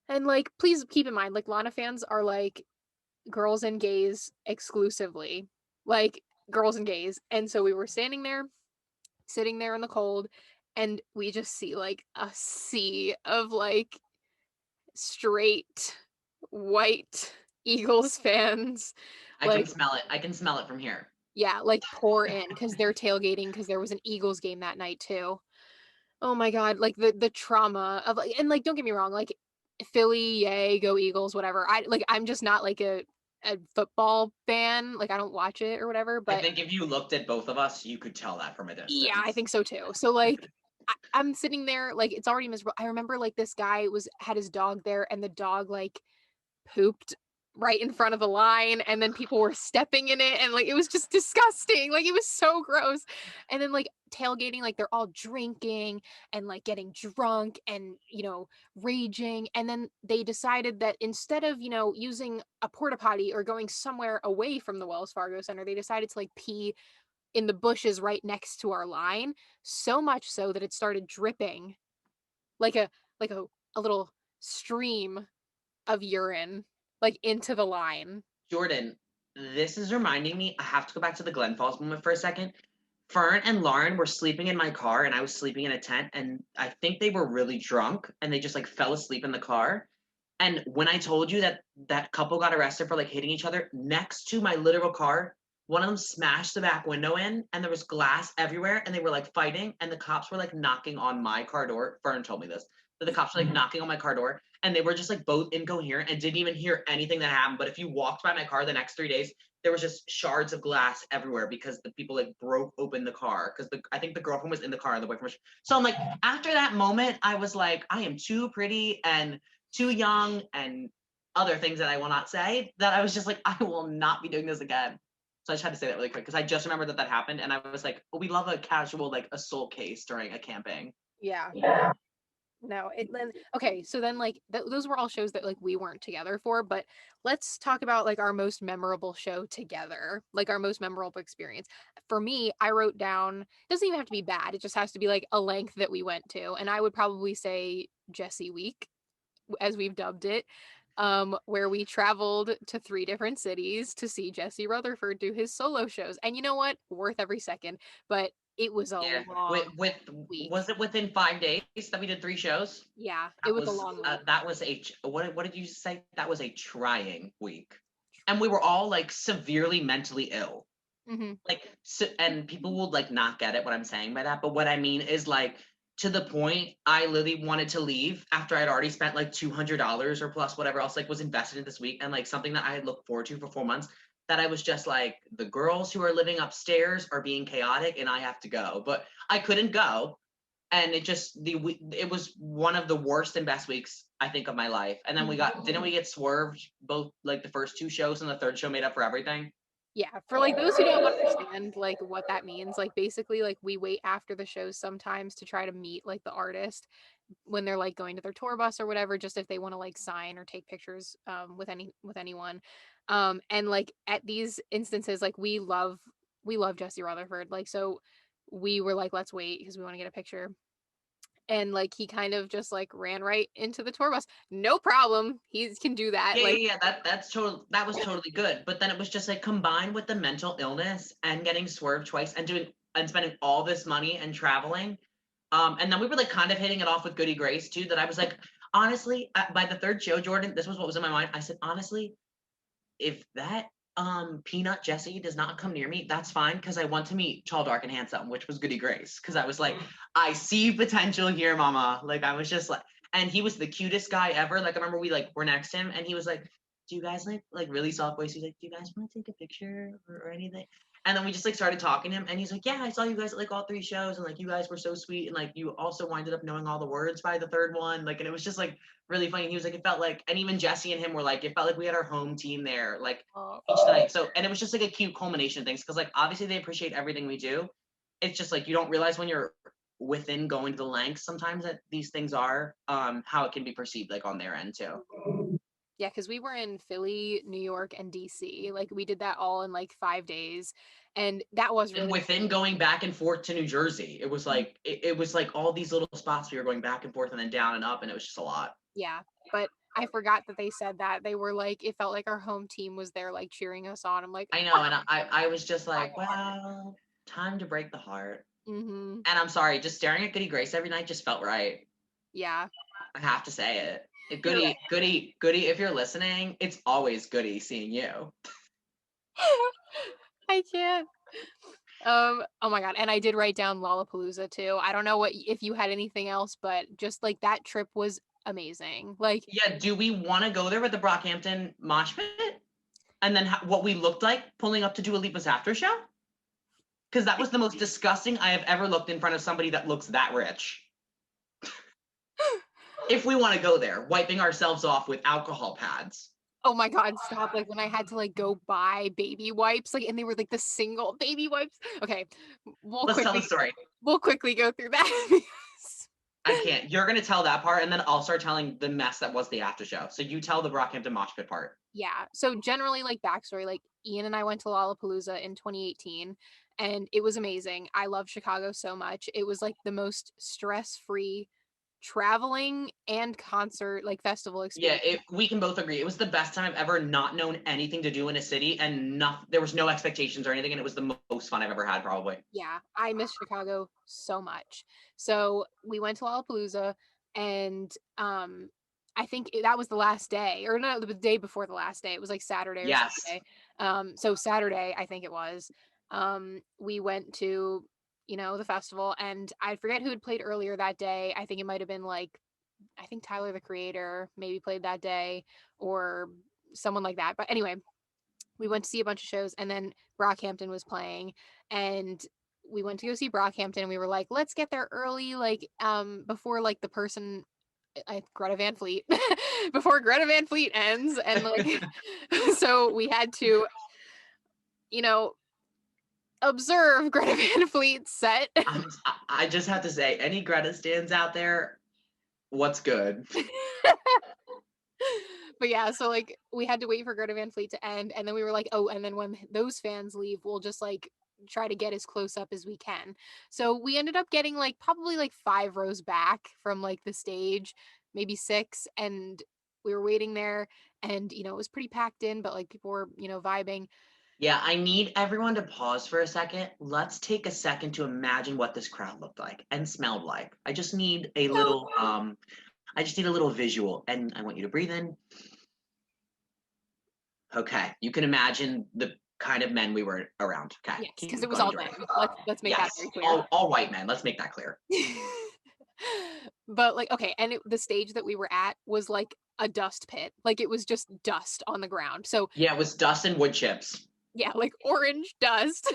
And like please keep in mind like Lana fans are like girls and gays exclusively. Like girls and gays. And so we were standing there, sitting there in the cold, and we just see like a sea of like straight white Eagles fans. I can Like, smell it. I can smell it from here. yeah, like pour in because they're tailgating because there was an Eagles game that night too. Oh my god, like the trauma of like, and like don't get me wrong, like Philly, yay, go Eagles, whatever. I'm just not like a football fan. Like I don't watch it or whatever, I but think if you looked at both of us, you could tell that from a yeah, I distance. think so too. So like I'm sitting there, like it's already miserable. I remember like this guy was had his dog there, and the dog like pooped right in front of the line, and then people were stepping in it, and like it was just disgusting. Like it was so gross. And then like tailgating, like they're all drinking and like getting drunk and raging, and then they decided that instead of using a porta potty or going somewhere away from the Wells Fargo Center, they decided to like pee in the bushes right next to our line, so much so that it started dripping like a little stream of urine like into the line. Jordan, This is reminding me, I have to go back to the Glen Falls moment for a second. Fern and Lauren were sleeping in my car and I was sleeping in a tent and I think they were really drunk and they just like fell asleep in the car. And when I told you that that couple got arrested for like hitting each other next to my literal car, one of them smashed the back window in and there was glass everywhere and they were like fighting and the cops were like knocking on my car door. Fern told me this. But the cops were like knocking on my car door and they were just like both incoherent and didn't even hear anything that happened. But if you walked by my car the next 3 days, there was just shards of glass everywhere because the people like broke open the car because I think the girlfriend was in the car and the boyfriend was. So I'm like, after that moment, I was like, I am too pretty and too young and other things that I will not say that I was just like, I will not be doing this again. So I just had to say that really quick because I just remembered that that happened and I was like, oh, we love a casual like assault case during a camping. Yeah. No, it then okay, so then like those were all shows that like we weren't together for, but let's talk about like our most memorable show together, like our most memorable experience. For me, I wrote down, it doesn't even have to be bad, it just has to be like a length that we went to, and I would probably say Jessie Week, as we've dubbed it, where we traveled to 3 different cities to see Jesse Rutherford do his solo shows. And you know what? Worth every second, but it was a Yeah, long with week. was it within 5 days that we did 3 shows? Yeah, it was a long week. That was a what did you say? That was a trying week, and we were all like severely mentally ill. Mm-hmm. Like so, and people will like not get it what I'm saying by that, but what I mean is like to the point I literally wanted to leave after I'd already spent like $200 or plus whatever else like was invested in this week and like something that I had looked forward to for 4 months. That I was just like the girls who are living upstairs are being chaotic and I have to go, but I couldn't go, and it was one of the worst and best weeks I think of my life. And then we got didn't we get swerved both like the first 2 shows and the third show made up for everything. Yeah, for like those who don't understand like what that means, like basically like we wait after the shows sometimes to try to meet like the artist when they're like going to their tour bus or whatever, just if they want to like sign or take pictures with anyone. And like at these instances, like we love Jesse Rutherford. Like so we were like, let's wait because we want to get a picture. And like he kind of just like ran right into the tour bus. No problem. He can do that. Yeah, Like, yeah, yeah. That was totally good. But then it was just like combined with the mental illness and getting swerved twice and doing and spending all this money and traveling. And then we were like kind of hitting it off with Goody Grace too. That I was like, honestly, by the third show, Jordan, this was what was in my mind. I said, honestly, if that Peanut Jesse does not come near me, that's fine because I want to meet Tall, Dark, and Handsome, which was Goody Grace. Because I was like, I see potential here, Mama. Like I was just like, and he was the cutest guy ever. Like I remember we like were next to him, and he was like, "Do you guys like really soft voice?" He's like, "Do you guys want to take a picture or anything?" And then we just like started talking to him, and he's like, "Yeah, I saw you guys at like all 3 shows, and like you guys were so sweet, and like you also winded up knowing all the words by the third one, like, and it was just like really funny." And he was like, it felt like, and even Jesse and him were like, it felt like we had our home team there, like oh, each night. So, and it was just like a cute culmination of things because, like, obviously they appreciate everything we do. It's just like you don't realize when you're within going to the lengths sometimes that these things are, how it can be perceived, like on their end too. yeah, because we were in Philly, New York, and DC. Like we did that all in like 5 days, and that was And really within going back and forth to New Jersey, it was like it was like all these little spots we were going back and forth and then down and up, and it was just a lot. yeah. But I forgot that they said that they were like it felt like our home team was there like cheering us on. I'm like, I know, and I was just like, well, time to break the heart. mm-hmm. And I'm sorry, just staring at Goody Grace every night just felt right. Yeah, I have to say it. you're Goody, Goody, Goody, if you're listening, it's always Goody seeing you. right. I can't. Oh my God. And I did write down Lollapalooza too. I don't know what if you had anything else, but just like that trip was amazing. Like, Yeah, do we want to go there with the Brockhampton mosh pit? And then what we looked like pulling up to Dua Lipa's after show? Because that was the most disgusting I have ever looked in front of somebody that looks that rich. If we want to go there, wiping ourselves off with alcohol pads. oh my God, stop. Like when I had to like go buy baby wipes, like and they were like the single baby wipes. Okay, we'll Let's tell the quickly story. we'll quickly go through that. Because I can't. You're gonna tell that part, and then I'll start telling the mess that was the after show. So you tell the Brockhampton mosh pit part. yeah. So generally like backstory, like Ian and I went to Lollapalooza in 2018 and it was amazing. I love Chicago so much. It was like the most stress-free traveling and concert like festival Yeah, experience. we can both agree. It was the best time I've ever not known anything to do in a city, and there was no expectations or anything, and it was the most fun I've ever had, probably. Yeah, I miss Chicago so much. So we went to Lollapalooza, and I think that was the last day, or no, the day before the last day. It was like Saturday or Yes. Sunday. So Saturday, I think it was. We went to, the festival, and I forget who had played earlier that day. I think it might have been like, I think Tyler the Creator maybe played that day, or someone like that. But anyway, we went to see a bunch of shows, and then Brockhampton was playing, and we went to go see Brockhampton, and we were like, let's get there early, like before like the person, Greta Van Fleet, before Greta Van Fleet ends, and like so we had to, you know, observe Greta Van Fleet's set. I just have to say, any Greta stands out there, what's good? But yeah, so like we had to wait for Greta Van Fleet to end, and then we were like, oh, and then when those fans leave, we'll just like try to get as close up as we can. So we ended up getting like probably like 5 rows back from like the stage, maybe 6, and we were waiting there, and it was pretty packed in, but like people were, vibing. Yeah, I need everyone to pause for a second. Let's take a second to imagine what this crowd looked like and smelled like. So I just need a little visual, and I want you to breathe in. Okay, you can imagine the kind of men we were around. Okay, yes, because keep it was going, all Jordan. men. Let's make that Yes, very clear. all white men. Let's make that clear. But like, okay, and the stage that we were at was like a dust pit, like it was just dust on the ground. So Yeah, it was dust and wood chips. yeah, like orange dust.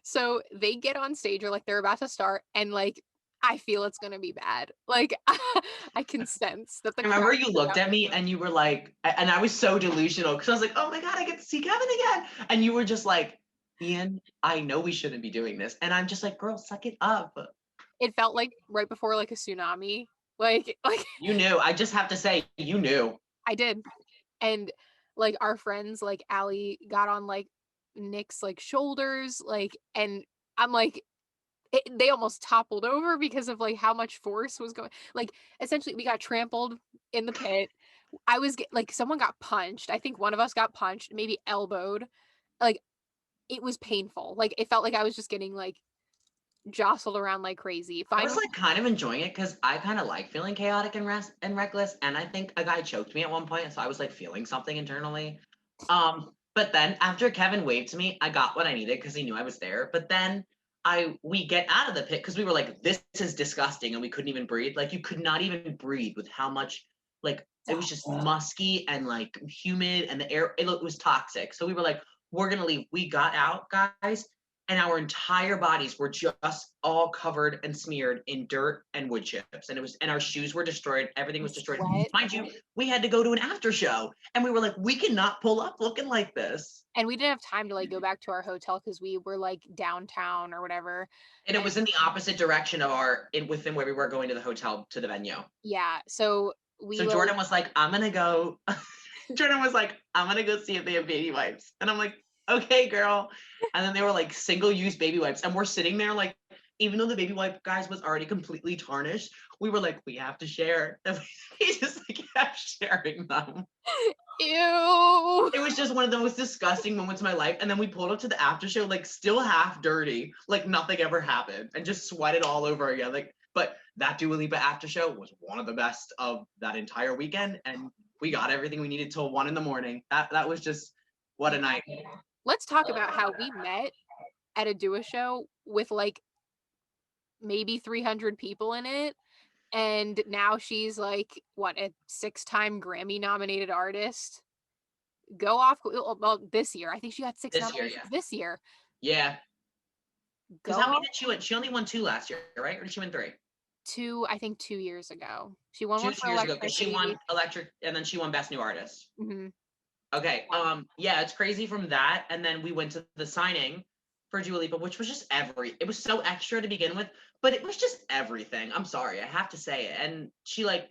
So they get on stage, or like they're about to start, and like I feel it's gonna be bad. Like I can sense that the I remember crowd you is looked about at to me and you were like, and I was so delusional because I was like, oh my God, I get to see Kevin again. And you were just like, Ian, I know we shouldn't be doing this. And I'm just like, girl, suck it up. it felt like right before like a tsunami. Like You knew. I just have to say, you knew. I did. And like our friends, like Allie got on like Nick's like shoulders, like, and I'm like, they almost toppled over because of like how much force was going. Like essentially, we got trampled in the pit. Like someone got punched. I think one of us got punched, maybe elbowed. Like it was painful. Like it felt like I was just getting like jostled around like crazy. I was Finally, like kind of enjoying it because I kind of like feeling chaotic and reckless. And I think a guy choked me at one point, so I was like feeling something internally. But then after Kevin waved to me, I got what I needed because he knew I was there. But then we get out of the pit because we were like, this is disgusting, and we couldn't even breathe. Like you could not even breathe with how much like it was just musky and like humid, and the air it was toxic. So we were like, we're gonna leave. We got out, guys, and our entire bodies were just all covered and smeared in dirt and wood chips, and our shoes were destroyed, everything the was destroyed, sweat, mind you. We had to go to an after show, and we were like, we cannot pull up looking like this. and we didn't have time to like go back to our hotel because we were like downtown or whatever. And it And was in the opposite direction of within where we were going to the hotel to the venue. yeah, so we So like Jordan was like, I'm gonna go. Jordan was like, I'm gonna go see if they have baby wipes. And I'm like, okay, girl. And then they were like single-use baby wipes. And we're sitting there like, even though the baby wipe guys was already completely tarnished, we were like, we have to share. And we just like kept sharing them. ew. It was just one of the most disgusting moments of my life. And then we pulled up to the after show, like still half dirty, like nothing ever happened, and just sweated all over again. Like, but that Dua Lipa after show was one of the best of that entire weekend, and we got everything we needed till 1 a.m. That was just what a night. Let's talk about how we met at a Dua show with like maybe 300 people in it. And now she's like, what, a 6-time Grammy nominated artist? Go off. Well, this year. I think she got 6 This year, nominations yeah. this year. Yeah. Go Because how many off. did she win? She only won 2 last year, right? Or did she win 3? I think 2 years ago. She won Two, one two for years ago, because she Electricity. won Electric, and then she won Best New Artist. Hmm. Okay. Yeah, it's crazy from that. And then we went to the signing for Dua Lipa, which was just it was so extra to begin with, but it was just everything. I'm sorry, I have to say it. And she like,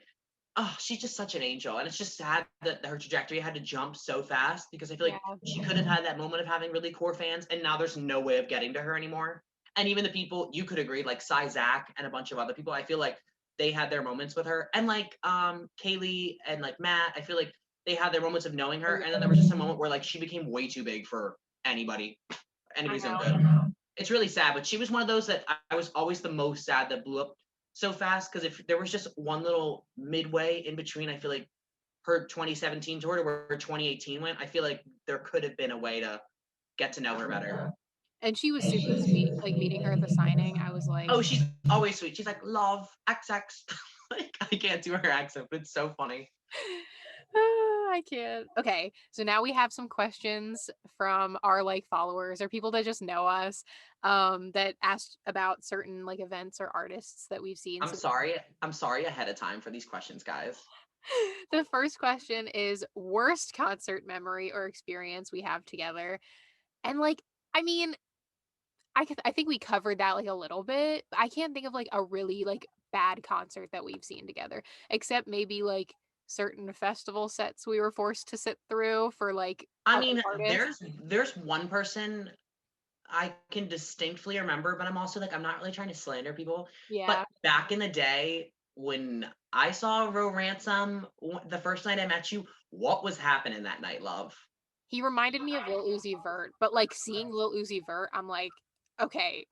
oh, she's just such an angel. And it's just sad that her trajectory had to jump so fast, because I feel Yeah. like she could have had that moment of having really core fans, and now there's no way of getting to her anymore. And even the people, you could agree, like Cy Zach and a bunch of other people, I feel like they had their moments with her, and like Kaylee and like Matt, I feel like they had their moments of knowing her, and then there was just a moment where like she became way too big for anybody. I Anybody's own know. good. It's really sad, but she was one of those that I was always the most sad that blew up so fast, because if there was just one little midway in between, I feel like her 2017 tour to where 2018 went, I feel like there could have been a way to get to know her better. And she was super sweet. Like meeting her at the signing, I was like, Oh, she's always sweet. She's like, love, XX. Like, I can't do her accent, but it's so funny. I can't. Okay, so now we have some questions from our like followers or people that just know us, that asked about certain like events or artists that we've seen. I'm So sorry. I'm sorry ahead of time for these questions, guys. the first question is worst concert memory or experience we have together. And like, I mean, I think we covered that like a little bit. I can't think of like a really like bad concert that we've seen together, except maybe like certain festival sets we were forced to sit through for like I other mean, artists. there's one person I can distinctly remember, but I'm also like, I'm not really trying to slander people. Yeah. But back in the day, when I saw Row Ransom the first night I met you, what was happening that night, love? He reminded me of Lil Uzi Vert, but like seeing Lil Uzi Vert, I'm like, okay,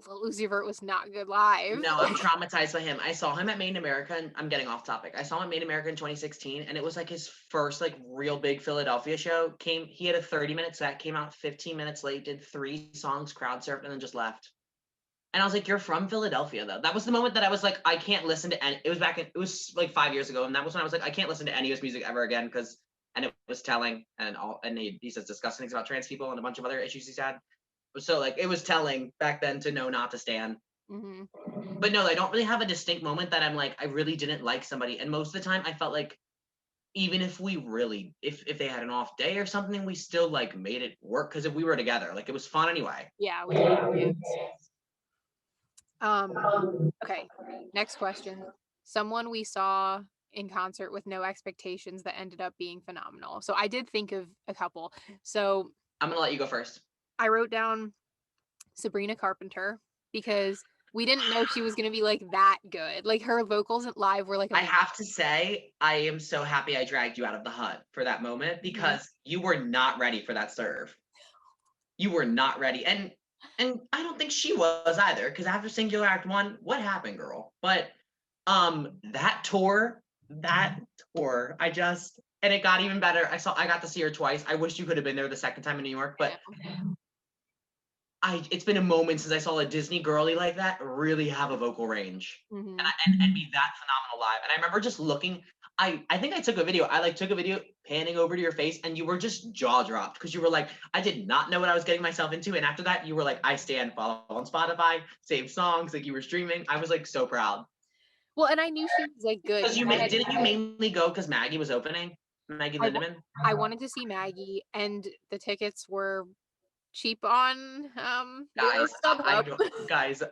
Lil Uzi Vert was not good live. No, I'm traumatized by him. I saw him at Made in America, and I'm getting off topic. I saw him at Made in America in 2016, and it was like his first like real big Philadelphia show. He had a 30-minute set, came out 15 minutes late, did 3 songs, crowd surfed, and then just left. And I was like, "You're from Philadelphia, though." That was the moment that I was like, "I can't listen to any." It was like 5 years ago, and that was when I was like, "I can't listen to any of his music ever again," because and it was telling, and he says disgusting things about trans people and a bunch of other issues he's had. So like, it was telling back then to know not to stand. Hmm. But no, I don't really have a distinct moment that I'm like, I really didn't like somebody. And most of the time, I felt like even if we really, if they had an off day or something, we still like made it work because if we were together, like it was fun anyway. Yeah, we did dance. Um, okay, next question. Someone we saw in concert with no expectations that ended up being phenomenal. So I did think of a couple. So I'm gonna let you go first. I wrote down Sabrina Carpenter because we didn't know she was going to be like that good. Like her vocals at live were like I amazing. have to say, I am so happy I dragged you out of the hut for that moment Mhm. because you were not ready for that serve. You were not ready, and I don't think she was either. Because after Singular Act One, what happened, girl? But that tour, I just and it got even better. I got to see her twice. I wish you could have been there the second time in New York, but it's been a moment since I saw a Disney girly like that really have a vocal range Mm-hmm. and be that phenomenal live. And I remember just looking. I think I took a video. I like took a video panning over to your face, and you were just jaw dropped because you were like, I did not know what I was getting myself into. And after that, you were like, I stand, follow on Spotify, save songs, like you were streaming. I was like so proud Well, and I knew she was like good because because I had didn't you mainly go because Maggie was opening, Maggie I, wa- Lindemann. I wanted to see Maggie, and the tickets were cheap on the Guys, I StubHub. don't, guys,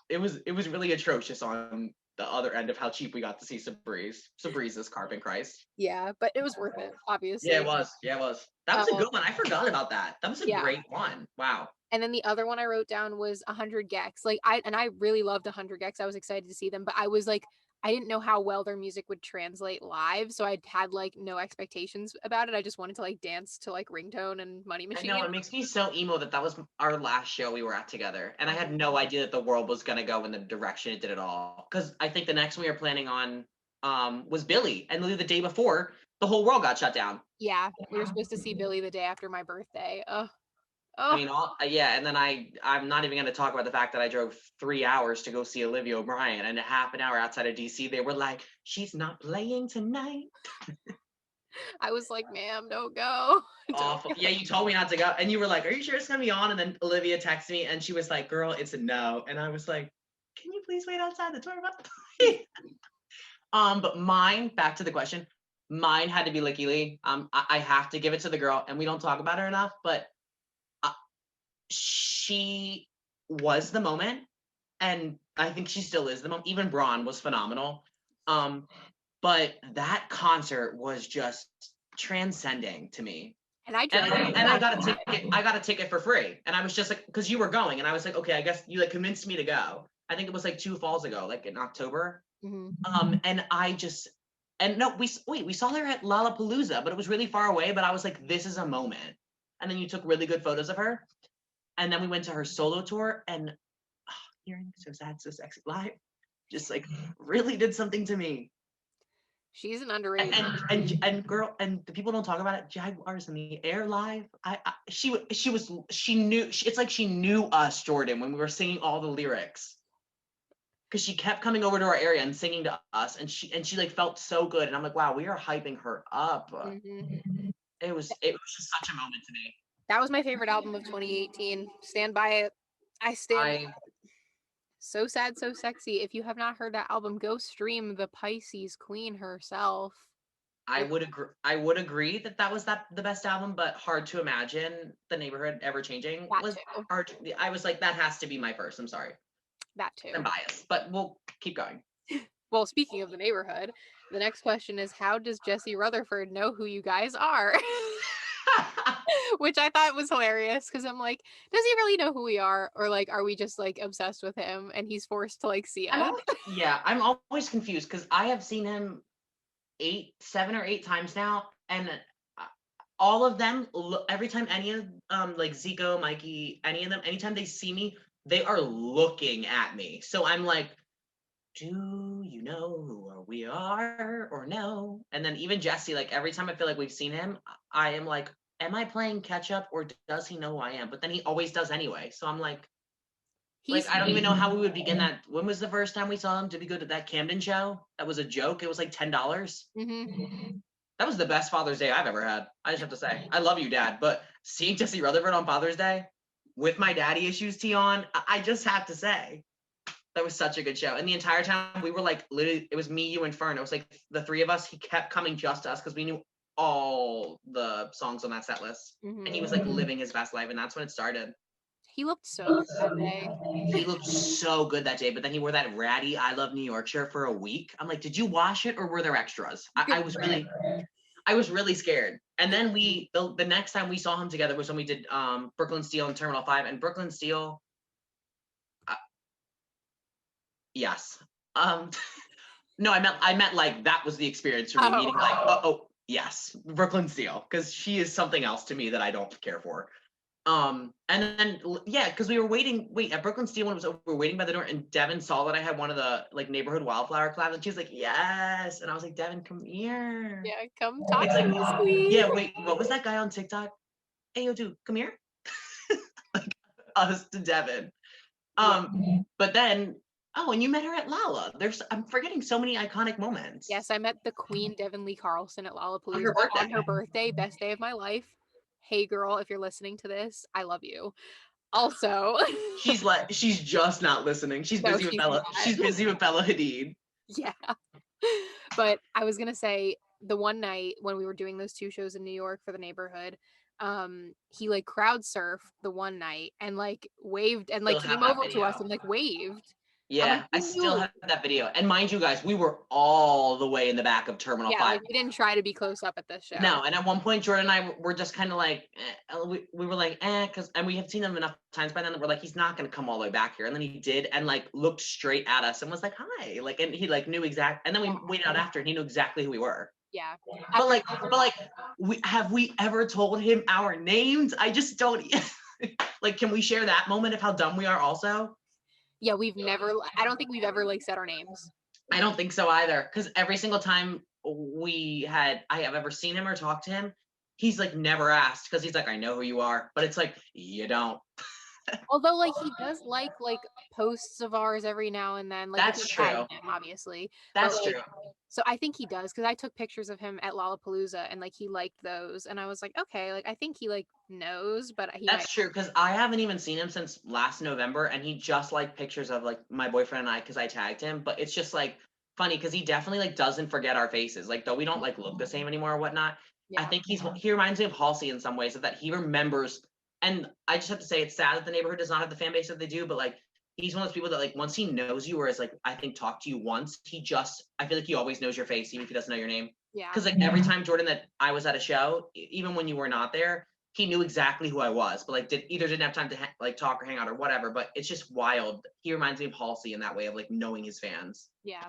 it was really atrocious on the other end of how cheap we got to see Sabreeze's Carbon Christ. Yeah, but it was worth it, Yeah, it obviously. was. Yeah, it was. That was a Um, good one. I forgot about that. That was a yeah. great one. Wow. And then the other one I wrote down was 100 Gex. Like I really loved 100 Gex. I was excited to see them, but I was like I didn't know how well their music would translate live, so I had like no expectations about it. I just wanted to like dance to like Ringtone and Money I know Machine. it makes me so emo that was our last show we were at together, and I had no idea that the world was gonna go in the direction it did at all. Because I think the next one we were planning on was Billy, and literally the day before, the whole world got shut down. Yeah, we were supposed to see Billy the day after my birthday. I Oh, mean, yeah, and then I'm not even going to talk about the fact that I drove 3 hours to go see Olivia O'Brien, and a half an hour outside of DC, they were like, "She's not playing tonight." I was like, ma'am, don't go. Don't Awful. Yeah, go. you told me not to go, and you were like, "Are you sure it's going to be on?" And then Olivia texted me, and she was like, "Girl, it's a no," and I was like, "Can you please wait outside the tour bus?" But mine, back to the question, mine had to be Licky Lee. I have to give it to the girl, and we don't talk about her enough, but uh, she was the moment, and I think she still is the moment. Even Braun was phenomenal. But that concert was just transcending to me. And I And drove I back. got a ticket. I got a ticket for free, and I was just like, because you were going, and I was like, okay, I guess you like convinced me to go. I think it was like 2 falls ago, like in October. Mm-hmm. And I just, and no, we saw her at Lollapalooza, but it was really far away. But I was like, this is a moment. And then you took really good photos of her. And then we went to her solo tour, and hearing So Sad, So Sexy live just like really did something to me. She's an underrated. And girl, and the people don't talk about it. Jaguars in the Air live. She knew. It's like she knew us, Jordan, when we were singing all the lyrics. Because she kept coming over to our area and singing to us, and she like felt so good. And I'm like, wow, we are hyping her up. Mm-hmm. It was just such a moment to me. That was my favorite album of 2018. Stand by it. I stand. I So Sad, So Sexy. If you have not heard that album, go stream the Pisces Queen herself. I would agree. I would agree that that was the best album, but hard to imagine the neighborhood ever changing That was too. hard. I was like, that has to be my first. I'm sorry, That too. I'm biased, but we'll keep going. Well, speaking of the neighborhood, the next question is, how does Jesse Rutherford know who you guys are? Which I thought was hilarious because I'm like, does he really know who we are? Or like, are we just like obsessed with him and he's forced to like see us? I'm always confused because I have seen him 7 or 8 times now, and all of them, every time any of like Zico, Mikey, any of them, anytime they see me, they are looking at me. So I'm like, do you know who we are or no? And then even Jesse, like every time I feel like we've seen him, I am like, am I playing catch up or does he know who I am? But then he always does anyway. So I'm like I don't even know how we would begin that. When was the first time we saw him? Did we go to that Camden show? That was a joke. It was like $10. Mm-hmm. That was the best Father's Day I've ever had. I just have to say, I love you, Dad, but seeing Jesse Rutherford on Father's Day with my daddy issues tee on, I just have to say that was such a good show. And the entire time we were like, literally, it was me, you, and Fern. It was like the three of us. He kept coming just to us because we knew all the songs on that set list, and he was like living his best life, and that's when it started. He looked so good that day. He looked so good that day, but then he wore that ratty "I Love New York" shirt for a week. I'm like, did you wash it or were there extras? I was really scared. And then the next time we saw him together was when we did Brooklyn Steel and Terminal 5, and Brooklyn Steel. Yes. No, I meant like that was the experience for me. Meaning like, yes, Brooklyn Steel, because she is something else to me that I don't care for. And then yeah, because we were waiting at Brooklyn Steel when it was over, we were waiting by the door, and Devin saw that I had one of the like neighborhood wildflower collabs, and she was like, yes, and I was like, Devin, come here. Yeah, come talk to me, sweet. Yeah, wait, what was that guy on TikTok? Hey, yo, dude, come here. Like us to Devin. But then and you met her at Lala. I'm forgetting so many iconic moments. Yes, I met the Queen Devin Lee Carlson at Lollapalooza on her birthday, best day of my life. Hey girl, if you're listening to this, I love you. Also, she's just not listening. She's busy with Bella. She's busy with Bella Hadid. Yeah. But I was gonna say, the one night when we were doing those 2 shows in New York for the neighborhood, he like crowd surfed the one night and like waved and like came over to us and like waved. Yeah, I still have that video. And mind you guys, we were all the way in the back of Terminal 5. Like we didn't try to be close up at this show. No, and at one point, Jordan and I were just kind of like, we were like, and we have seen him enough times by then that we're like, he's not going to come all the way back here. And then he did, and like looked straight at us and was like, hi. Like, and he like knew and then we waited out after, and he knew exactly who we were. Yeah. But like, have we ever told him our names? I just don't. Like, can we share that moment of how dumb we are also? Yeah, I don't think we've ever like said our names. I don't think so either. Because every single time I have ever seen him or talked to him, he's like never asked, because he's like, I know who you are. But it's like, you don't. Although like he does like posts of ours every now and then. Like that's true. Him, obviously. That's true. So I think he does, because I took pictures of him at Lollapalooza and like he liked those, and I was like, okay, like I think he like knows, but that's true, because I haven't even seen him since last November, and he just liked pictures of like my boyfriend and I because I tagged him. But it's just like funny because he definitely like doesn't forget our faces, like though we don't like look the same anymore or whatnot. Yeah. I think he reminds me of Halsey in some ways, of that he remembers. And I just have to say, it's sad that the neighborhood does not have the fan base that they do, but like he's one of those people that like once he knows you, or is like I think talked to you once, I feel like he always knows your face even if he doesn't know your name. Yeah. Because like every time, Jordan, that I was at a show, even when you were not there, he knew exactly who I was, but like didn't have time to like talk or hang out or whatever. But it's just wild. He reminds me of Halsey in that way of like knowing his fans. Yeah.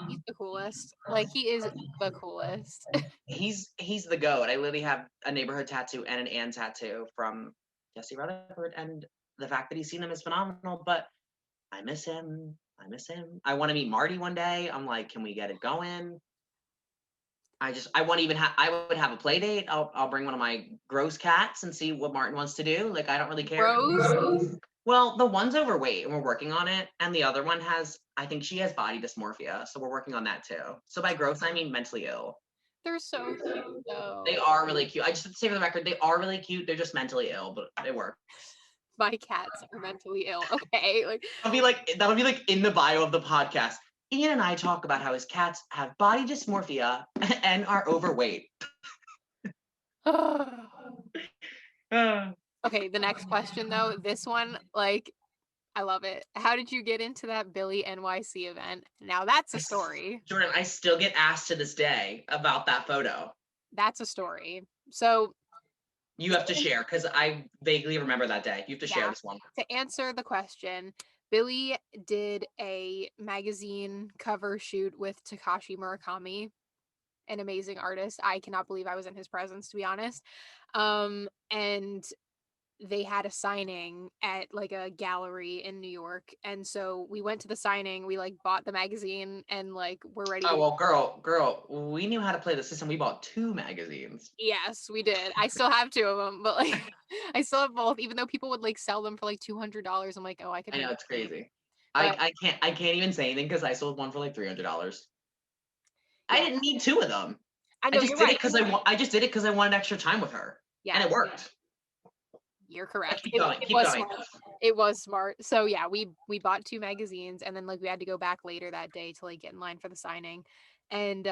He's the coolest. Like, he is the coolest. He's the goat. I literally have a neighborhood tattoo and an Ann tattoo from Jesse Rutherford, and the fact that he's seen him is phenomenal. But I miss him. I miss him. I want to meet Marty one day. I'm like, can we get it going? I want to even have. I would have a play date. I'll bring one of my gross cats and see what Martin wants to do. Like, I don't really care. Rose? Well, the one's overweight and we're working on it, and the other one has. I think she has body dysmorphia, so we're working on that too. So by gross, I mean mentally ill. They're so cute, though. They are really cute. I just have to say for the record, they are really cute. They're just mentally ill, but they work. My cats are mentally ill. Okay, like That'll be like in the bio of the podcast. Ian and I talk about how his cats have body dysmorphia and are overweight. okay, the next question though, this one, like, I love it. How did you get into that Billy NYC event? Now that's a story. Jordan, I still get asked to this day about that photo. That's a story. So you have to share, because I vaguely remember that day. You have to share this one. To answer the question, Billy did a magazine cover shoot with Takashi Murakami, an amazing artist. I cannot believe I was in his presence, to be honest. And they had a signing at like a gallery in New York, and so we went to the signing. We like bought the magazine and like we're ready. Oh well, girl, we knew how to play the system. We bought 2 magazines. Yes, we did. I still have 2 of them, but like I still have both. Even though people would like sell them for like $200, I'm like, oh, I could. I know, it's crazy. But I can't even say anything because I sold one for like $300. I didn't need 2 of them. I know, I just did it because I just did it because I wanted extra time with her. Yeah, and it worked. You're correct. Keep going. It was smart. So yeah, we bought 2 magazines, and then like we had to go back later that day to like get in line for the signing, and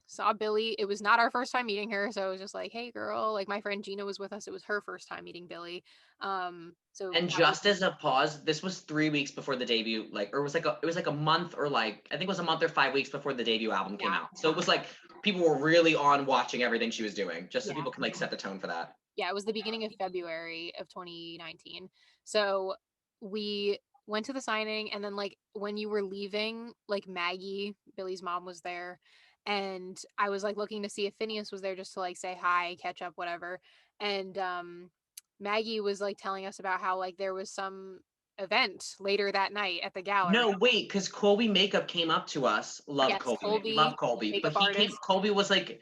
saw Billy. It was not our first time meeting her, so it was just like, hey girl, like my friend Gina was with us. It was her first time meeting Billy. So and just as a pause, this was 3 weeks before the debut, like, or it was like a month, or like I think it was a month or 5 weeks before the debut album came out. So it was like people were really on watching everything she was doing, just so people can like set the tone for that. Yeah, it was the beginning of February of 2019. So we went to the signing, and then like when you were leaving, like Maggie, Billy's mom, was there, and I was like looking to see if Phineas was there just to like say hi, catch up, whatever. And Maggie was like telling us about how like there was some event later that night at the gallery. No, wait, because Colby Makeup came up to us. Love Colby. Love Colby. But Colby was like,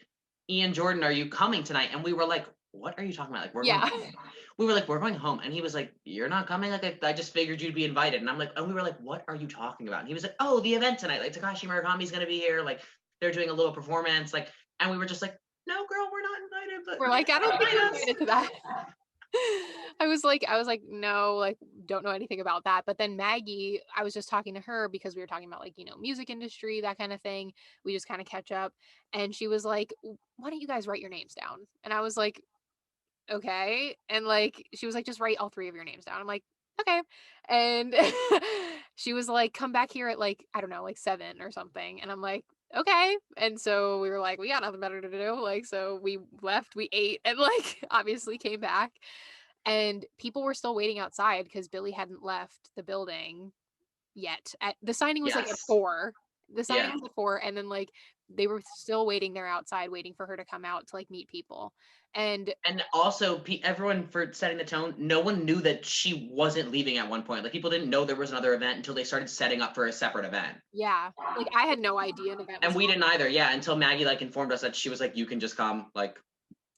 Ian Jordan, are you coming tonight? And we were like, what are you talking about? Like, we were like, we're going home. And he was like, you're not coming? Like, I just figured you'd be invited. And I'm like, and we were like, what are you talking about? And he was like, oh, the event tonight. Like, Takashi Murakami's going to be here. Like, they're doing a little performance. Like, and we were just like, no, girl, we're not invited. But we're like, I don't think you're invited to that. I was like, no, like, don't know anything about that. But then Maggie, I was just talking to her because we were talking about like, you know, music industry, that kind of thing. We just kind of catch up. And she was like, why don't you guys write your names down? And I was like, okay. And like, she was like, just write all 3 of your names down. I'm like, okay. And she was like, come back here at like, I don't know, like 7 or something. And I'm like, okay. And so we were like, we got nothing better to do. Like, so we left, we ate, and like obviously came back. And people were still waiting outside because Billy hadn't left the building yet. The signing was like at 4. The signing was at 4, and then like they were still waiting there outside, waiting for her to come out to like meet people. And also everyone, for setting the tone, no one knew that she wasn't leaving at one point. Like, people didn't know there was another event until they started setting up for a separate event. Yeah, like I had no idea an event was, and we didn't either. Yeah, until Maggie like informed us that she was like, you can just come, like.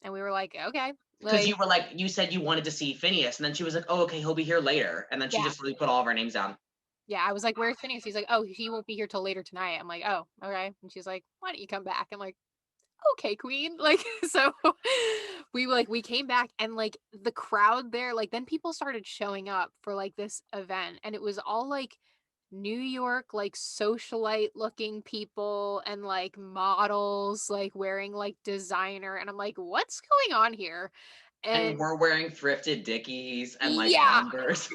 And we were like, okay. Because you were like, you said you wanted to see Phineas, and then she was like, oh, okay, he'll be here later. And then she just really put all of our names down. Yeah, I was like, where's Phineas? He's like, oh, he won't be here till later tonight. I'm like, oh, okay. And she's like, why don't you come back? I'm like, okay, queen. Like, so we came back, and like the crowd there, like then people started showing up for like this event, and it was all like New York, like socialite looking people and like models, like wearing like designer. And I'm like, what's going on here? And we're wearing thrifted Dickies and like numbers.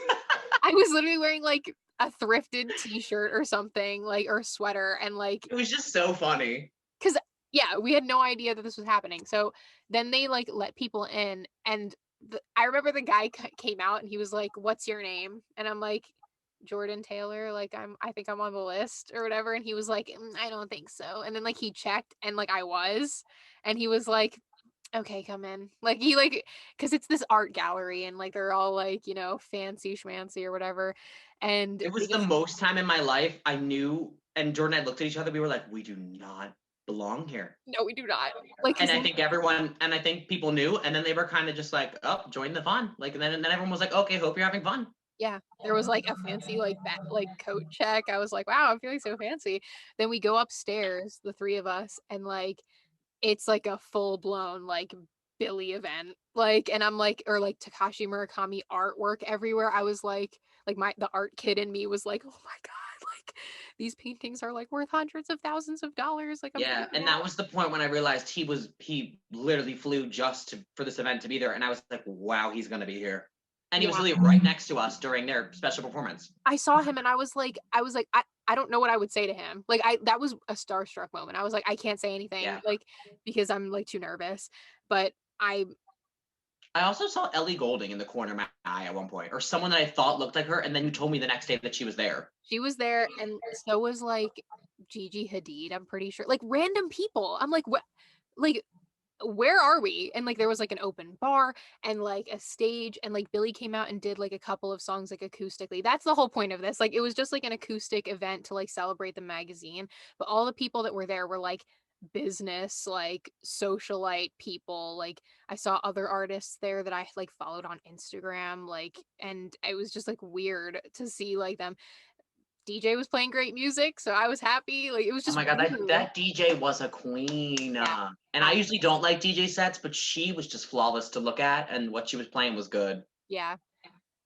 I was literally wearing like a thrifted t-shirt or something, like, or sweater, and like it was just so funny. Because Yeah, we had no idea that this was happening. So then they like let people in, and I remember the guy came out and he was like, "What's your name?" And I'm like, "Jordan Taylor." Like I think I'm on the list or whatever. And he was like, "I don't think so." And then like he checked and like I was, and he was like, "Okay, come in." Like he like because it's this art gallery and like they're all like fancy schmancy or whatever, and It they was the just most time in my life I knew, and Jordan and I looked at each other. We were like, we do not belong here. no, we do not like And because I think people knew, and then they were kind of just like, oh, join the fun. Like, and then everyone was like, okay, hope you're having fun. yeah, there was, like, a fancy, like, like, coat check. I was like, "Wow, I'm feeling so fancy." Then we go upstairs, the 3 of us, and, like, it's, like, a full-blown, like, Billy event, like, and I'm like or, like, Takashi Murakami artwork everywhere. I was like, the art kid in me was like, "Oh my god, like, these paintings are, like, worth hundreds of thousands of dollars." Like, I'm Yeah, freaking and out. that was the point when I realized he literally flew just for this event to be there, and I was like, wow, he's gonna be here. And he was Yeah. literally right next to us during their special performance. I saw him and I was like, I don't know what I would say to him. Like that was a starstruck moment. I was like, I can't say anything, Yeah. like, because I'm like too nervous. But I I also saw Ellie Goulding in the corner of my eye at one point, or someone that I thought looked like her, and then you told me the next day that she was there. she was there and so was like Gigi Hadid, I'm pretty sure. Like random people. I'm like, what like where are we? And like there was like an open bar and like a stage and like Billy came out and did like a couple of songs like acoustically. That's the whole point of this. Like it was just like an acoustic event to like celebrate the magazine, but all the people that were there were like business, like socialite people. Like I saw other artists there that I like followed on Instagram, like, and it was just like weird to see like them. DJ was playing great music, so I was happy. Like it was Oh just my god, that weird. that DJ was a queen. Yeah. And I usually don't like DJ sets, but she was just flawless to look at, and what she was playing was good. Yeah.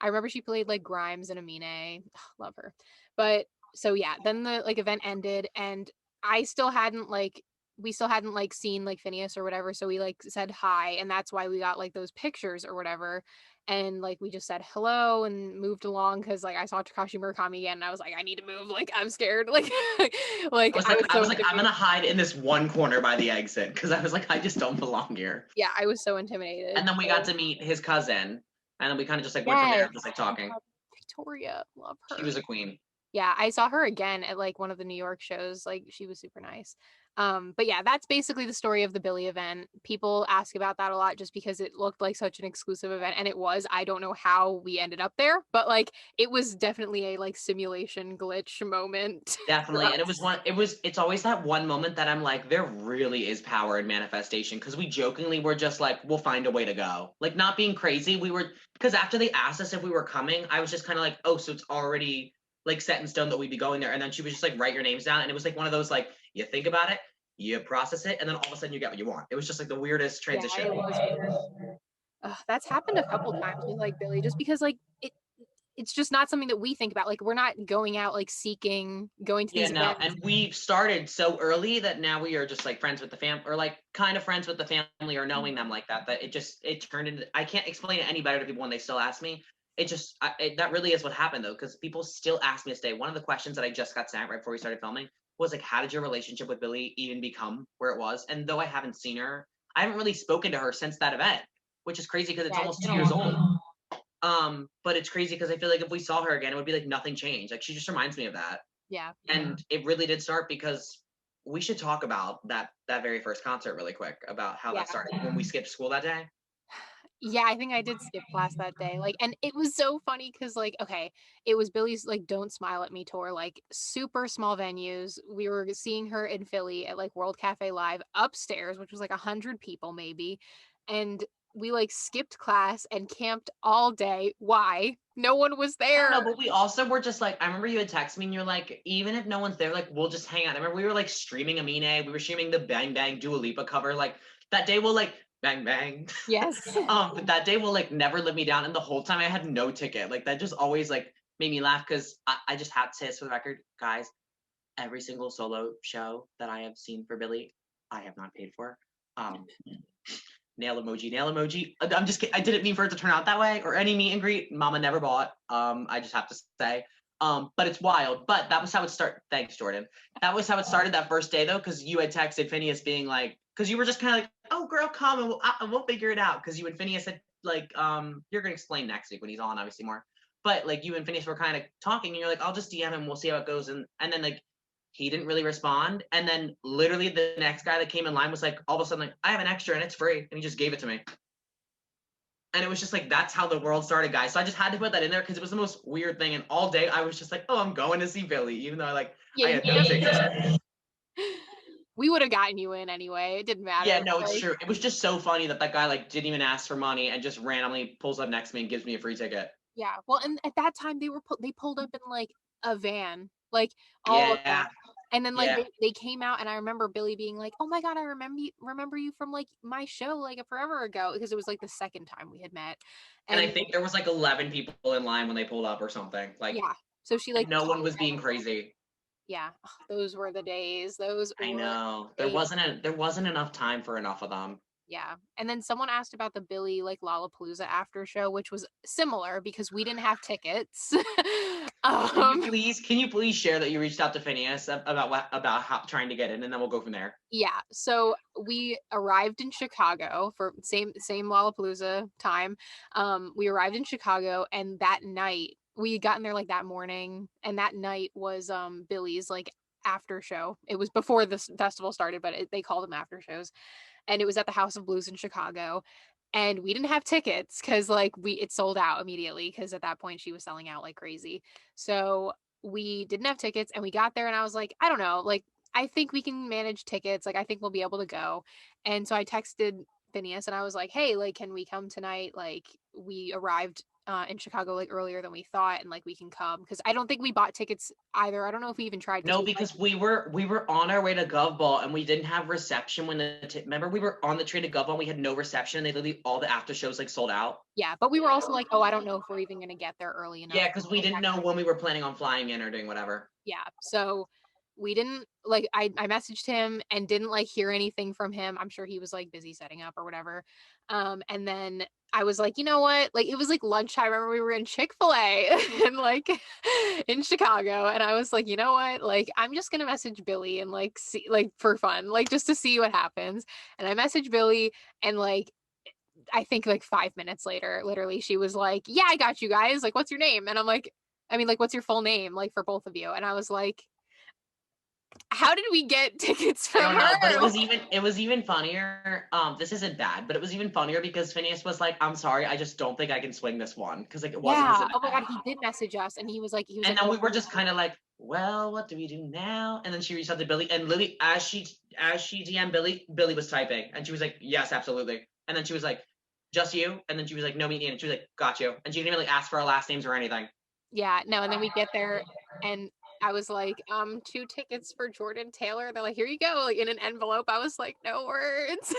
I remember she played like Grimes and Amine. Love her. But so yeah, then the like event ended and I still hadn't like we still hadn't like seen like Phineas or whatever, so we like said hi and that's why we got like those pictures or whatever. And like we just said hello and moved along because like I saw Takashi Murakami again and I was like, I need to move, like I'm scared. Like like I was I so was like, I'm intimidated. gonna hide in this one corner by the exit because I was like, I just don't belong here. Yeah, I was so intimidated. And then we got So to meet his cousin, and then we kind of just like went from yes. there, just like Oh my talking. God, Victoria, love She her. was a queen. Yeah, I saw her again at like one of the New York shows. Like she was super nice. But yeah, that's basically the story of the Billy event. People ask about that a lot just because it looked like such an exclusive event and it was. I don't know how we ended up there, but like it was definitely a like simulation glitch moment for Definitely. And us. it's always that one moment that I'm like, there really is power in manifestation. Cause we jokingly were just like, we'll find a way to go. Like not being crazy. Because after they asked us if we were coming, I was just kind of like, oh, so it's already like set in stone that we'd be going there. And then she was just like, write your names down. And it was like one of those, like, you think about it, you process it, and then all of a sudden you get what you want. It was just like the weirdest Yeah, transition. it was weird. That's happened a couple times with like Billy, just because like it's just not something that we think about. Like we're not going out like seeking going to Yeah, these no, events. and we started so early that now we are just like friends with the fam, or like kind of friends with the family, or knowing them like that. That it turned into. I can't explain it any better to people when they still ask me. That really is what happened though, because people still ask me to stay. One of the questions that I just got sent right before we started filming was like, "How did your relationship with Billy even become where it was?" And though I haven't seen her, I haven't really spoken to her since that event, which is crazy because it's Yeah, it's almost been a 2 years long old. time. But it's crazy because I feel like if we saw her again, it would be like nothing changed. Like she just reminds me of that. Yeah. And it really did start because we should talk about that very first concert really quick about how Yeah. that started when we skipped school that day. Yeah, I think I did skip class that day. Like, and it was so funny because, like, okay, it was Billy's like "Don't Smile at Me" tour, like super small venues. We were seeing her in Philly at like World Cafe Live upstairs, which was like 100 people maybe, and we like skipped class and camped all day. Why? No one was I don't there. know, but we also were just like, I remember you had texted me and you're like, even if no one's there, like we'll just hang out. I remember we were like streaming Amine, we were streaming the Bang Bang Dua Lipa cover. Like that day will like bang bang. Yes. But that day will like never let me down. And the whole time I had no ticket. Like that just always like made me laugh because I just have to say this for the record, guys. Every single solo show that I have seen for Billy, I have not paid for. Um, nail emoji, nail emoji. I'm just kidding. I didn't mean for it to turn out that way or any meet and greet. Mama never bought. I just have to say. But it's wild. But that was how it started. Thanks, Jordan. That was how it started that first day, though, because you had texted Phineas being like, because you were just kind of like, oh, girl, come and we'll figure it out. Because you and Phineas had like, you're gonna explain next week when he's on, obviously more. But like you and Phineas were kind of talking, and you're like, I'll just DM him, we'll see how it goes, and then like he didn't really respond, and then literally the next guy that came in line was like, all of a sudden like, I have an extra and it's free, and he just gave it to me. And it was just like, that's how the world started, guys. So I just had to put that in there because it was the most weird thing. And all day I was just like, oh, I'm going to see Billy, even though Yeah, I you had no just tickets. we would have gotten you in anyway. It didn't Yeah, matter. no, it's Like, true. It was just so funny that that guy like didn't even ask for money and just randomly pulls up next to me and gives me a free ticket. yeah. Well, and at that time they pulled up in like a van, like all of them. Yeah, And then like yeah. they came out and I remember Billy being like, "Oh my god, I remember you from like my show like forever ago," because it was like the second time we had met. And I And think there was like 11 people in line when they pulled up or something. Like, yeah. So she like and no one talked was being everyone. crazy. Yeah. Those were the days. Those I were know. the days. There wasn't enough time for enough of them. Yeah. And then someone asked about the Billy like Lollapalooza after show, which was similar because we didn't have tickets. um Can you please share that you reached out to Phineas about how trying to get in, and then we'll go from there. yeah, so we arrived in Chicago for same Lollapalooza time. We arrived in Chicago and that night we had gotten there like that morning and that night was Billy's like after show. It was before this festival started, but they called them after shows. And it was at the House of Blues in Chicago. And we didn't have tickets because like it sold out immediately because at that point she was selling out like crazy. So we didn't have tickets and we got there and I was like, I don't know, like I think we can manage tickets. Like I think we'll be able to go. And so I texted Phineas and I was like, hey, like can we come tonight? Like we arrived in Chicago like earlier than we thought and like we can come because I don't think we bought tickets either. I don't know if we even tried because No, we like because we were on our way to Gov Ball and we didn't have reception when remember we were on the train to Gov Ball and we had no reception. They literally all the after shows like sold out. yeah, but we were also like, oh, I don't know if we're even gonna get there early enough. Yeah, because we didn't know when we were planning on flying in or doing whatever. Yeah. So we didn't like I messaged him and didn't like hear anything from him. I'm sure he was like busy setting up or whatever. And then I was like, you know what? Like it was like lunchtime. I remember we were in Chick-fil-A and like in Chicago. And I was like, you know what? Like I'm just gonna message Billy and like see like for fun, like just to see what happens. And I messaged Billy and like I think like 5 minutes later, literally, she was like, yeah, I got you guys. Like, what's your name? And I'm like, I mean, like, what's your full name? Like, for both of you. And I was like, how did we get tickets I from don't know, but her? Like, it was even funnier. This isn't bad, but it was even funnier because Phineas was like, "I'm sorry, I just don't think I can swing this one," because like it wasn't his yeah. Oh my event. God, he did message us and he was And like, then oh, we were just kind of like, "Well, what do we do now?" And then she reached out to Billy, and Lily, as she DM'd Billy, Billy was typing, and she was like, "Yes, absolutely." And then she was like, "Just you?" And then she was like, "No, me and she was like, "Got you." And she didn't even like ask for our last names or anything. yeah, no. And then we get there and I was like, 2 tickets for Jordan Taylor. They're like, here you go, like in an envelope. I was like, no words.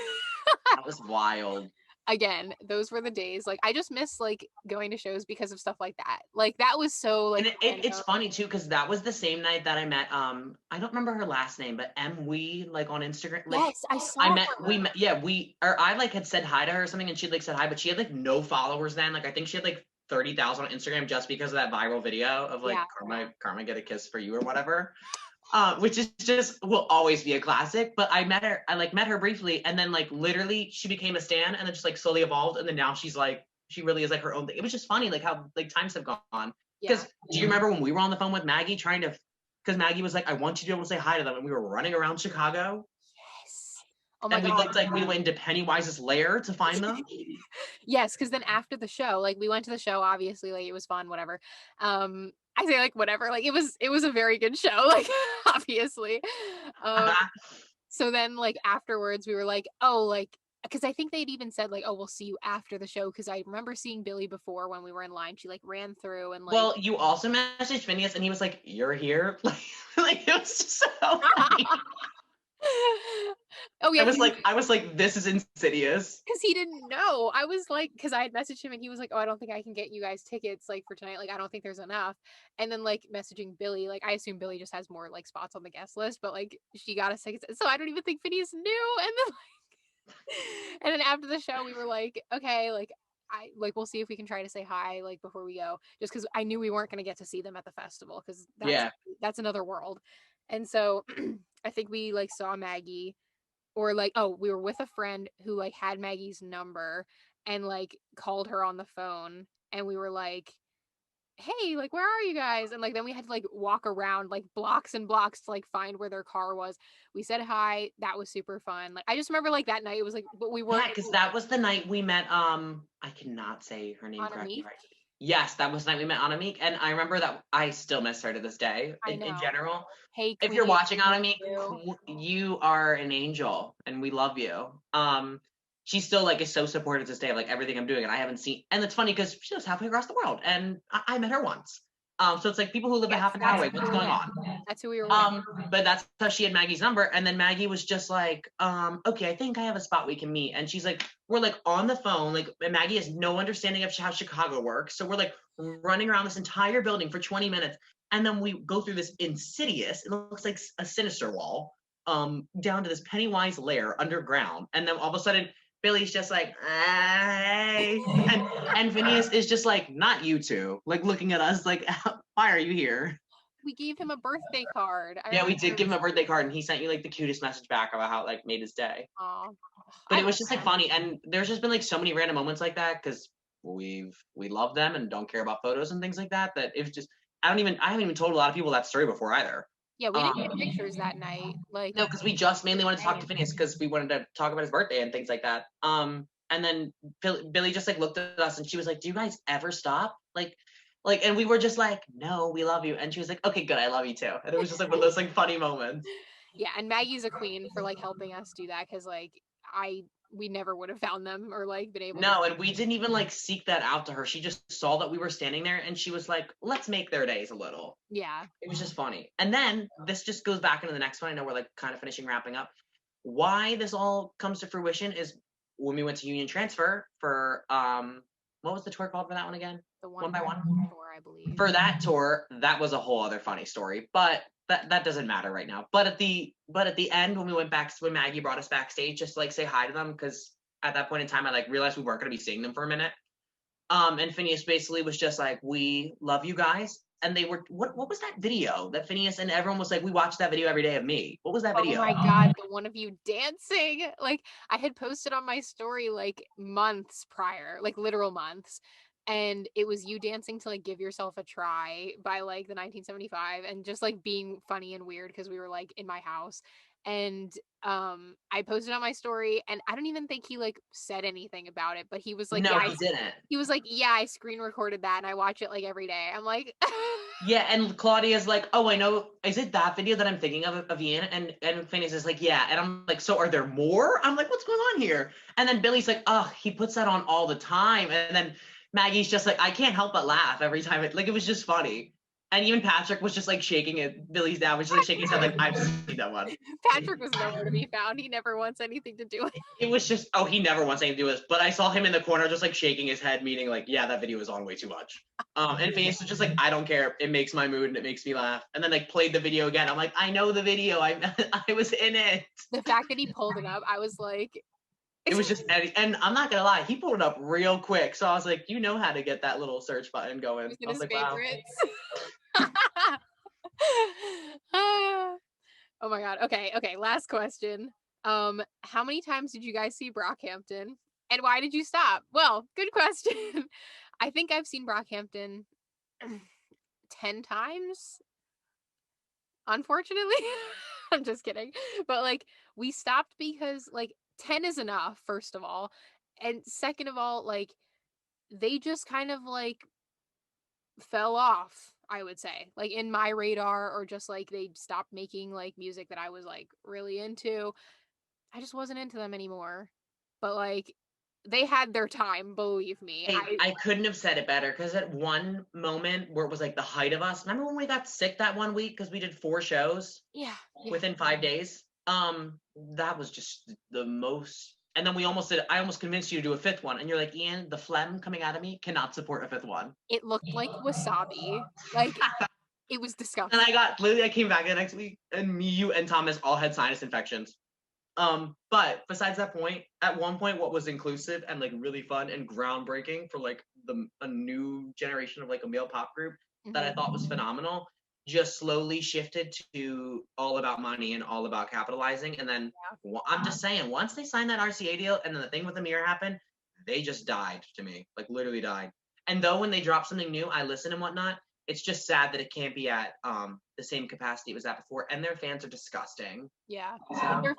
That was wild. Again, those were the days. Like I just miss like going to shows because of stuff like that. Like that was so like And it's random. funny too because that was the same night that I met I don't remember her last name but M Wee like on Instagram like Yes, I saw her. we met yeah we or I like had said hi to her or something and she like said hi but she had like no followers then like I think she had like 30,000 on Instagram just because of that viral video of like Yeah. Karma get a kiss for you or whatever. Which is just will always be a classic. But I like met her briefly, and then like literally she became a stan, and then just like slowly evolved, and then now she's like she really is like her own thing. It was just funny like how like times have gone. Yeah. Because do you remember when we were on the phone with Maggie trying to? Because Maggie was like, I want you to be able to say hi to them, and we were running around Chicago, Yes. Oh my and we God. looked like we went into Pennywise's lair to find them. Yes, because then after the show, like we went to the show, obviously, like it was fun, whatever. I say like whatever, like it was a very good show, like obviously. Um, so then like afterwards we were like, oh, like because I think they'd even said like, oh, we'll see you after the show. Cause I remember seeing Billy before when we were in line. She like ran through and like Well, you also messaged Phineas, and he was like, "You're here," like it was just so funny. oh yeah, I was like, this is insidious. because he didn't know. I was like, because I had messaged him and he was like, oh, I don't think I can get you guys tickets like for tonight. Like, I don't think there's enough. And then like messaging Billy, like I assume Billy just has more like spots on the guest list, but like she got us tickets. So I don't even think Phineas knew. And then and then after the show, we were like, okay, like we'll see if we can try to say hi like before we go, just because I knew we weren't going to get to see them at the festival because Yeah. that's another world. And so I think we like saw Maggie, or like, oh, we were with a friend who like had Maggie's number and like called her on the phone, and we were like, hey, like, where are you guys? And like then we had to like walk around like blocks and blocks to like find where their car was. We said hi. That was super fun. Like I just remember like that night it was like, but we Yeah, weren't because that was the night we met. I cannot say her name on a correctly meet. right. Yes, that was the night we met Anamik, and I remember that I still miss her to this day. I In know. general, Hey, if you're Queen, watching we miss Anamik, you. you are an angel, and we love you. She still like is so supportive to this day of like everything I'm doing, and I haven't seen. And it's funny because she lives halfway across the world, and I met her once. So it's like people who live a Yes, half an hour that's away. who What's we were going with. on? That's who we were with. But that's how she had Maggie's number. And then Maggie was just like, okay, I think I have a spot we can meet. And she's like, we're like on the phone, like, and Maggie has no understanding of how Chicago works. So we're like running around this entire building for 20 minutes. And then we go through this insidious, it looks like a sinister wall, down to this Pennywise lair underground. And then all of a sudden, Billy's just like, hey. And Phineas is just like, not you two, like looking at us like, why are you here? We gave him a birthday card. I Yeah, we remember did give him a birthday card, and he sent you like the cutest message back about how it, like, made his day. Aw. But I it was love just like that. funny, and there's just been like so many random moments like that because we love them and don't care about photos and things like that. That it was just I haven't even told a lot of people that story before either. Yeah, we didn't get Um, pictures that night. Like, no, because we just mainly wanted to talk to dang. Phineas because we wanted to talk about his birthday and things like that. And then Billy just like looked at us and she was like, "Do you guys ever stop?" And we were just like, "No, we love you." And she was like, "Okay, good, I love you too." And it was just like one of those like funny moments. Yeah, and Maggie's a queen for like helping us do that because like we never would have found them or like been able to. No, and we didn't even like seek that out to her. She just saw that we were standing there and she was like, let's make their days a little. Yeah. It was just funny. And then this just goes back into the next one. I know we're like kind of finishing wrapping up. Why this all comes to fruition is when we went to Union Transfer for what was the tour called for that one again? The One one by by one. one tour, I believe. For that tour, that was a whole other funny story. But that doesn't matter right now. But at the end, when we went back, when Maggie brought us backstage just to like say hi to them, because at that point in time I like realized we weren't gonna be seeing them for a minute. And Phineas basically was just like, "We love you guys." And they were what was that video that Phineas and everyone was like, "We watched that video every day of me." What was that Oh video? my God, the one of you dancing. Like I had posted on my story like months prior, like literal months. And it was you dancing to like Give Yourself a Try by like the 1975 and just like being funny and weird because we were like in my house. And I posted on my story and I don't even think he like said anything about it, but he was like, No, yeah, he didn't. he was like, yeah, I screen recorded that and I watch it like every day. I'm like Yeah, and Claudia's like, "Oh, I know. Is it that video that I'm thinking of Ian?" And Phineas is like, "Yeah." And I'm like, "So are there more?" I'm like, "What's going on here?" And then Billy's like, "Oh, he puts that on all the time." And then Maggie's just like, "I can't help but laugh every time it was just funny." And even Patrick was just like shaking it. Billy's dad was just like shaking his head like, "I've seen that one." Patrick was nowhere to be found. He never wants anything to do with it. It was just, oh, he never wants anything to do with this. But I saw him in the corner just like shaking his head, meaning like, yeah, that video is on way too much. And Phineas was just like, I don't care. It makes my mood and it makes me laugh. And then like played the video again. I'm like, I know the video. I was in it. The fact that he pulled it up, I was like, It was just, and I'm not gonna lie, he pulled it up real quick. So I was like, you know how to get that little search button going. was in I was his like, wow. favorites. Oh my God. Okay, last question. How many times did you guys see Brockhampton? And why did you stop? Well, good question. I think I've seen Brockhampton 10 times, unfortunately. I'm just kidding. But like we stopped because like 10 is enough, first of all. And second of all, like they just kind of like fell off, I would say, like in my radar, or just like they stopped making like music that I was like really into. I just wasn't into them anymore. But like they had their time, believe me. Hey, I couldn't have said it better because at one moment where it was like the height of us, remember when we got sick that one week because we did 4 shows Yeah, within 5 days? That was just the most. And then I almost convinced you to do a fifth one. And you're like, Ian, the phlegm coming out of me cannot support a fifth one. it looked like wasabi. Like it was And disgusting. I came back the next week and me, you, and Thomas all had sinus infections. But besides that point, at one point, what was inclusive and like really fun and groundbreaking for like a new generation of like a male pop group that I Hmm. thought was phenomenal, just slowly shifted to all about money and all about capitalizing. And then I'm just saying, once they signed that RCA deal and then the thing with the mirror happened, they just died to me, like literally died. And though when they drop something new, I listen and whatnot, it's just sad that it can't be at the same capacity it was at before. And their fans are disgusting. Yeah. But So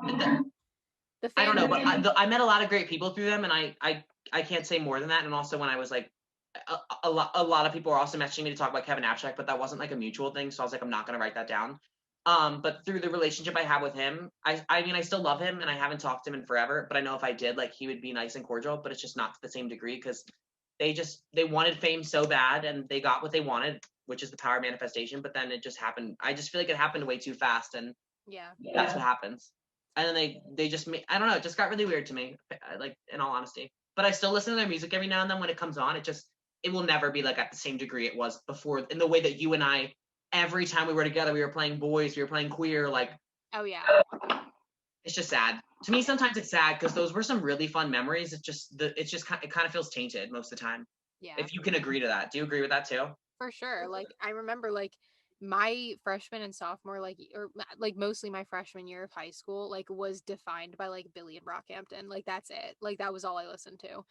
the I don't fans know, are but I met a lot of great people through them, and I can't say more than that. And also, when I was like, a lot of people were also messaging me to talk about Kevin Abstract, but that wasn't like a mutual thing. So I was like, I'm not gonna write that down. But through the relationship I have with him, I mean, I still love him, and I haven't talked to him in forever. But I know if I did, like, he would be nice and cordial. But it's just not to the same degree because they wanted fame so bad, and they got what they wanted, which is the power manifestation. But then it just happened. I just feel like it happened way too fast, and yeah. that's what happens. And then they just I don't know, it just got really weird to me, like in all honesty. But I still listen to their music every now and then when it comes on. It will never be like at the same degree it was before, in the way that you and I, every time we were together, we were playing boys, we were playing queer, like Oh yeah. it's just sad. To me, sometimes it's sad because those were some really fun memories. It kind of feels tainted most of the time. Yeah. If you can agree to that. Do you agree with that too? For sure. Like I remember like my freshman and sophomore like mostly my freshman year of high school like was defined by like Billy and Brockhampton. Like that's it. Like that was all I listened to.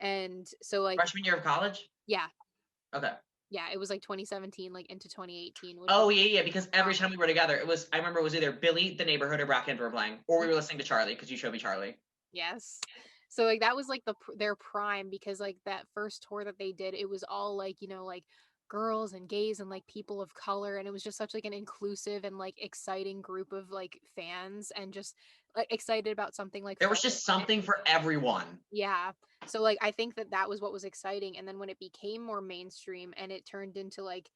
And so like Freshman year of college? yeah, Okay. yeah, it was like 2017 like into 2018, which was Oh yeah, because every prime. time we were together, I remember it was either Billy, the neighborhood, or Brockhampton were playing, or we were listening to Charlie because you showed me Charlie. Yes. So like that was like their prime because like that first tour that they did, it was all like, like girls and gays and like people of color, and it was just such like an inclusive and like exciting group of like fans and just like excited about something like There was fresh just and something different. for everyone. Yeah. So like I think that that was what was exciting, and then when it became more mainstream and it turned into like,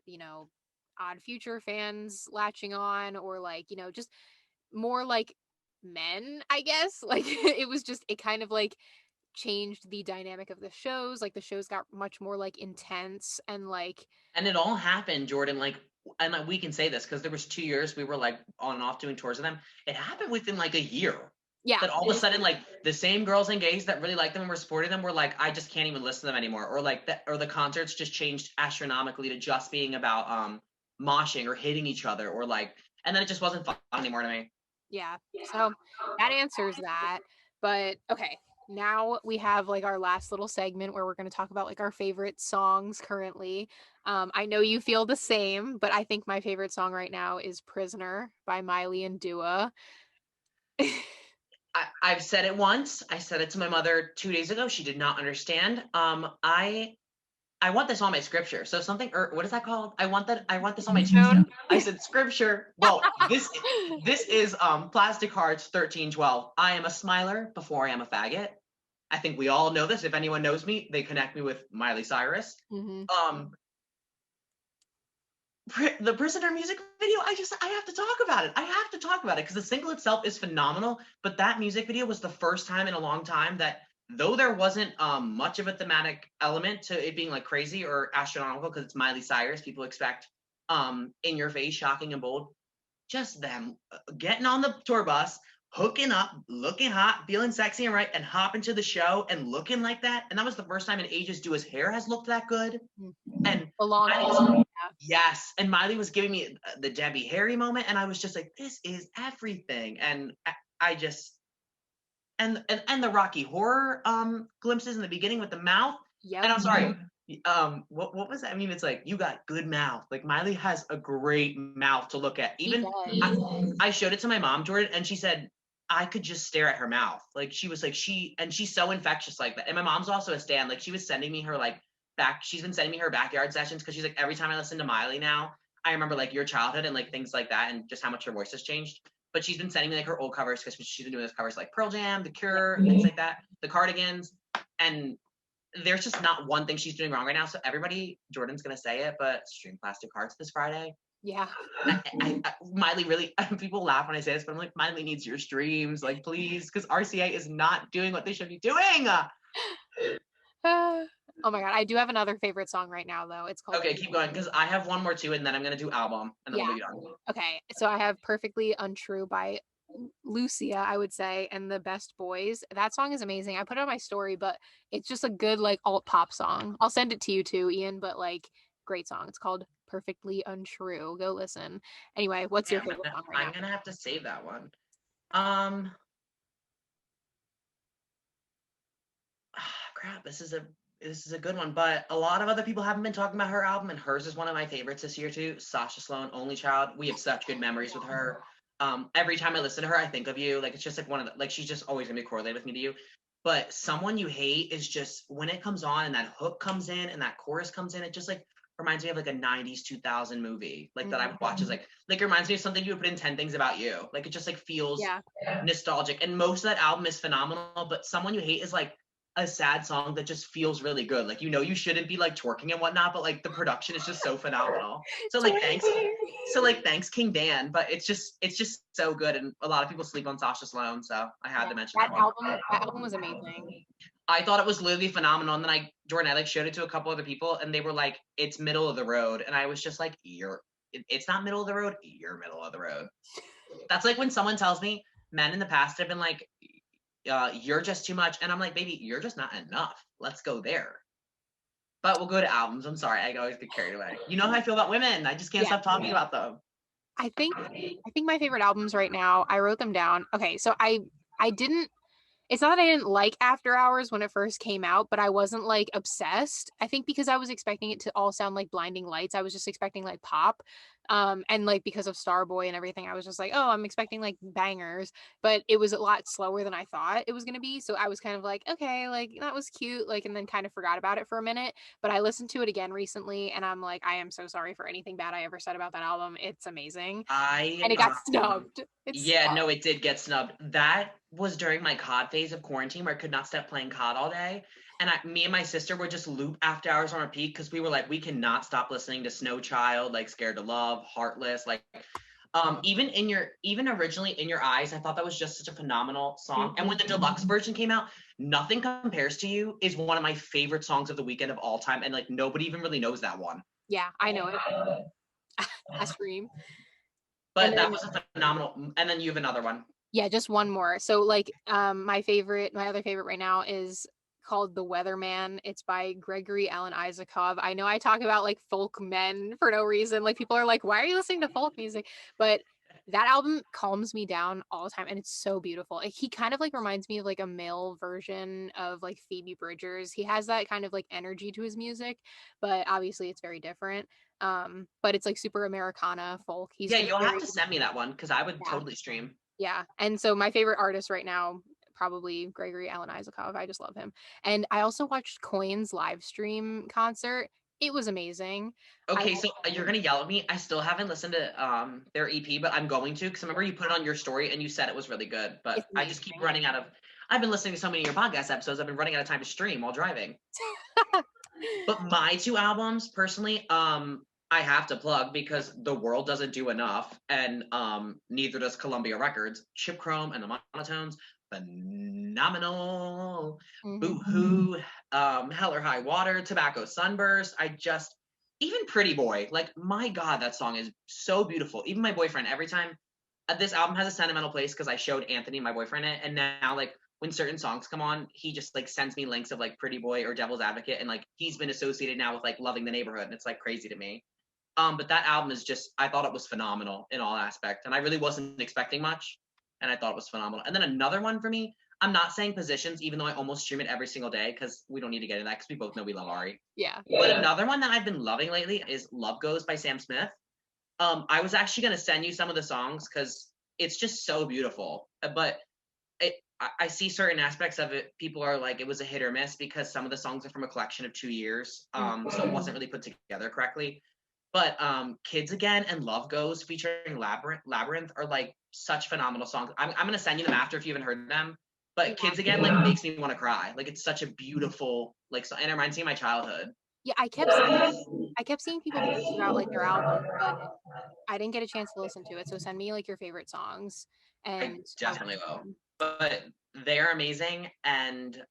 you know, Odd Future fans latching on, or like, just more like men, I guess. Like it was just it kind of like changed the dynamic of the shows. Like the shows got much more like intense and like And it all happened, Jordan, like, and like, we can say this because there was 2 years we were like on and off doing tours with them. It happened within like a year. yeah, That all of a sudden, like the same girls and gays that really liked them and were supporting them were like, I just can't even listen to them anymore. Or like that, or the concerts just changed astronomically to just being about moshing or hitting each other, or like, and then it just wasn't fun anymore to me. yeah. So that answers that. But okay, now we have like our last little segment where we're going to talk about like our favorite songs currently. I know you feel the same, but I think my favorite song right now is Prisoner by Miley and Dua. I've said it once. I said it to my mother 2 days ago. She did not understand. I want this on my scripture. So something, or what is that called? I want this on my Tone. tombstone. I said scripture. Well, this is Plastic Hearts 1312. I am a smiler before I am a faggot. I think we all know this. If anyone knows me, they connect me with Miley Cyrus. Hmm. Um, the Prisoner music video, I have to talk about it. I have to talk about it because the single itself is phenomenal, but that music video was the first time in a long time that, though there wasn't much of a thematic element to it being like crazy or astronomical because it's Miley Cyrus, people expect in your face, shocking and bold, just them getting on the tour bus, hooking up, looking hot, feeling sexy and right, and hopping to the show and looking like that. And that was the first time in ages Dua's hair has looked that good. And A long Miley, history. yes, and Miley was giving me the Debbie Harry moment, and I was just like, this is everything. And I just and the Rocky Horror glimpses in the beginning with the mouth. Yep. And I'm sorry, what was that? I mean, it's like you got good mouth. Like Miley has a great mouth to look at. He Even does. I showed it to my mom, Jordan, and she said I could just stare at her mouth. Like she was like she's so infectious like that. And my mom's also a stan. Like she was sending me her like she's been sending me her backyard sessions because she's like every time I listen to Miley now, I remember like your childhood and like things like that and just how much her voice has changed. But she's been sending me like her old covers because she's been doing those covers like Pearl Jam, The Cure, things like that, the Cardigans, and there's just not one thing she's doing wrong right now. So everybody, Jordan's gonna say it, but stream Plastic Hearts this Friday. Yeah. Miley really, people laugh when I say this, but I'm like, Miley needs your streams, like please, because RCA is not doing what they should be doing. Oh my god, I do have another favorite song right now though. It's called Okay, keep going, because I have one more too, and then I'm gonna do album, and then Yeah. we'll be done. Okay. So I have Perfectly Untrue by Lucia, I would say, and the Best Boys. That song is amazing. I put it on my story, but it's just a good like alt pop song. I'll send it to you too, Ian, but like great song. It's called Perfectly Untrue. Go listen. Anyway, what's Yeah, your favorite song right now? I'm gonna have to save that one. Um, Crap, this is a good one, but a lot of other people haven't been talking about her album, and hers is one of my favorites this year too. Sasha Sloan, Only Child. We have such good memories with her. Every time I listen to her, I think of you. Like it's just like one of the like she's just always gonna be correlated with me to you. But Someone You Hate is just when it comes on and that hook comes in and that chorus comes in, it just like reminds me of like a 90s 2000 movie like that I would watch. Is like it reminds me of something you would put in 10 Things About You. Like it just like feels Yeah. nostalgic, and most of that album is phenomenal, but Someone You Hate is like a sad song that just feels really good. Like, you shouldn't be like twerking and whatnot, but like the production is just so phenomenal. So like thanks. So like thanks King Dan, but it's just so good, and a lot of people sleep on Sasha Sloan, so I had Yeah, to mention that one. that album was amazing. I thought it was literally phenomenal, and then Jordan, I like showed it to a couple other people, and they were like, "It's middle of the road," and I was just like, It's not middle of the road. You're middle of the road." That's like when someone tells me men in the past have been like, "You're just too much," and I'm like, "Baby, you're just not enough. Let's go there." But we'll go to albums. I'm sorry, I always get carried away. You know how I feel about women. I just can't Yeah. stop talking about them. I think I think my favorite albums right now, I wrote them down. Okay, so I didn't it's not that I didn't like After Hours when it first came out, but I wasn't like obsessed. I think because I was expecting it to all sound like Blinding Lights. I was just expecting like pop. And like because of Starboy and everything, I was just like, oh, I'm expecting like bangers, but it was a lot slower than I thought it was gonna be. So I was kind of like, okay, like that was cute, like, and then kind of forgot about it for a minute. But I listened to it again recently, and I'm like, I am so sorry for anything bad I ever said about that album. It's amazing, I and it got snubbed. It's Yeah, no, it did get snubbed. That was during my COD phase of quarantine where I could not stop playing COD all day. And me and my sister would just loop After Hours on repeat because we were like, we cannot stop listening to Snow Child, like Scared to Love, Heartless, like even originally In Your Eyes, I thought that was just such a phenomenal song. And when the deluxe version came out, Nothing Compares to You is one of my favorite songs of the weekend of all time. And like nobody even really knows that one. yeah, I know it. I scream. And But that then was a phenomenal, and then you have another one. yeah, just one more. So like my other favorite right now is called The Weatherman. It's by Gregory Alan Isakov. I know I talk about like folk men for no reason. Like people are like, "Why are you listening to folk music?" But that album calms me down all the time, and it's so beautiful. Like, he kind of like reminds me of like a male version of like Phoebe Bridgers. He has that kind of like energy to his music, but obviously it's very different. But it's like super Americana folk. He's Yeah, just you'll have very, to send me that one because I would yeah. totally stream. Yeah. And so my favorite artist right now, probably Gregory Alan Isakov. I just love him. And I also watched Coin's live stream concert. It was amazing. I Okay, so you're gonna yell at me. I still haven't listened to their EP, but I'm going to because remember you put it on your story and you said it was really good. But it's I just keep amazing. running out of. I've been listening to so many of your podcast episodes. I've been running out of time to stream while driving. But my two albums, personally, I have to plug because the world doesn't do enough, and neither does Columbia Records. Chip Chrome and the Monotones, phenomenal. Mhm. Boo Hoo, Hell or High Water, Tobacco Sunburst. Even Pretty Boy, like my God, that song is so beautiful. Even my boyfriend, every time this album has a sentimental place because I showed Anthony, my boyfriend, it, and now like when certain songs come on, he just like sends me links of like Pretty Boy or Devil's Advocate, and like he's been associated now with like Loving the Neighborhood, and it's like crazy to me. But that album is just I thought it was phenomenal in all aspects, and I really wasn't expecting much, and I thought it was phenomenal. And then another one for me, I'm not saying Positions, even though I almost stream it every single day because we don't need to get into that because we both know we love Ari. Yeah. But another one that I've been loving lately is Love Goes by Sam Smith. I was actually gonna send you some of the songs because it's just so beautiful. But I see certain aspects of it. People are like, it was a hit or miss because some of the songs are from a collection of 2 years, so it wasn't really put together correctly. But Kids Again and Love Goes featuring Labyrinth are like such phenomenal songs. I'm gonna send you them after if you haven't heard them. But Yeah. Kids Again like makes me want to cry. Like it's such a beautiful like song, and it reminds me of my childhood. Yeah, I kept seeing people post about like their albums, but I didn't get a chance to listen to it. So send me like your favorite songs I and I'll definitely listen to will. them. But they're amazing, and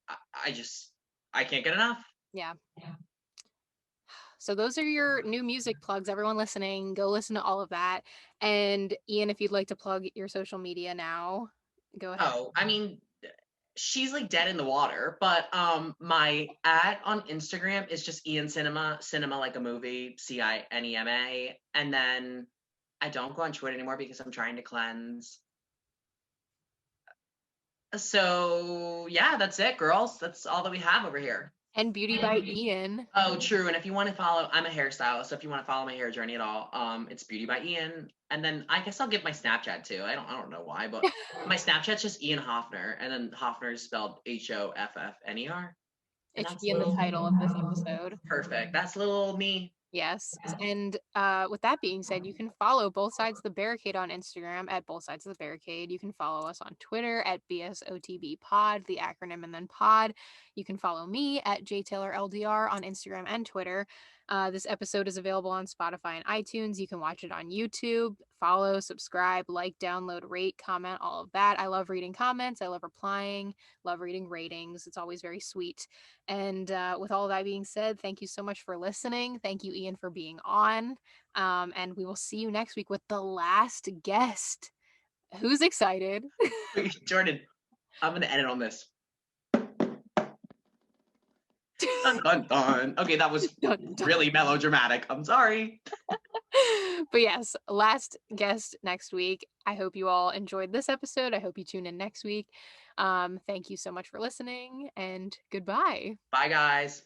I just I can't get enough. Yeah. So those are your new music plugs. Everyone listening, go listen to all of that. And Ian, if you'd like to plug your social media now, go ahead. Oh, I mean, she's like dead in the water, but my at on Instagram is just Ian Cinema, cinema like a movie, Cinema. And then I don't go on Twitter anymore because I'm trying to cleanse. So yeah, that's it, girls. That's all that we have over here. And Beauty by Ian. Oh, true. And if you want to follow, I'm a hairstylist, so if you want to follow my hair journey at all, it's Beauty by Ian. And then I guess I'll give my Snapchat too. I don't know why, but my Snapchat's just Ian Hoffner, and then Hoffner is spelled Hoffner. And It should that's be in the little title of this episode. perfect. That's little me. Yes. And with that being said, you can follow Both Sides of the Barricade on Instagram at Both Sides of the Barricade. You can follow us on Twitter at BSOTB Pod, the acronym and then pod. You can follow me at JTaylorLDR on Instagram and Twitter. This episode is available on Spotify and iTunes. You can watch it on YouTube. Follow, subscribe, like, download, rate, comment, all of that. I love reading comments. I love replying, love reading ratings. It's always very sweet. And with all that being said, thank you so much for listening. Thank you, Ian, for being on. And we will see you next week with the last guest. Who's excited? Wait, Jordan, I'm gonna edit on this. Dun dun dun. Okay, that was Dun, dun. really melodramatic. I'm sorry. But yes, last guest next week. I hope you all enjoyed this episode. I hope you tune in next week. Thank you so much for listening, and goodbye. Bye, guys.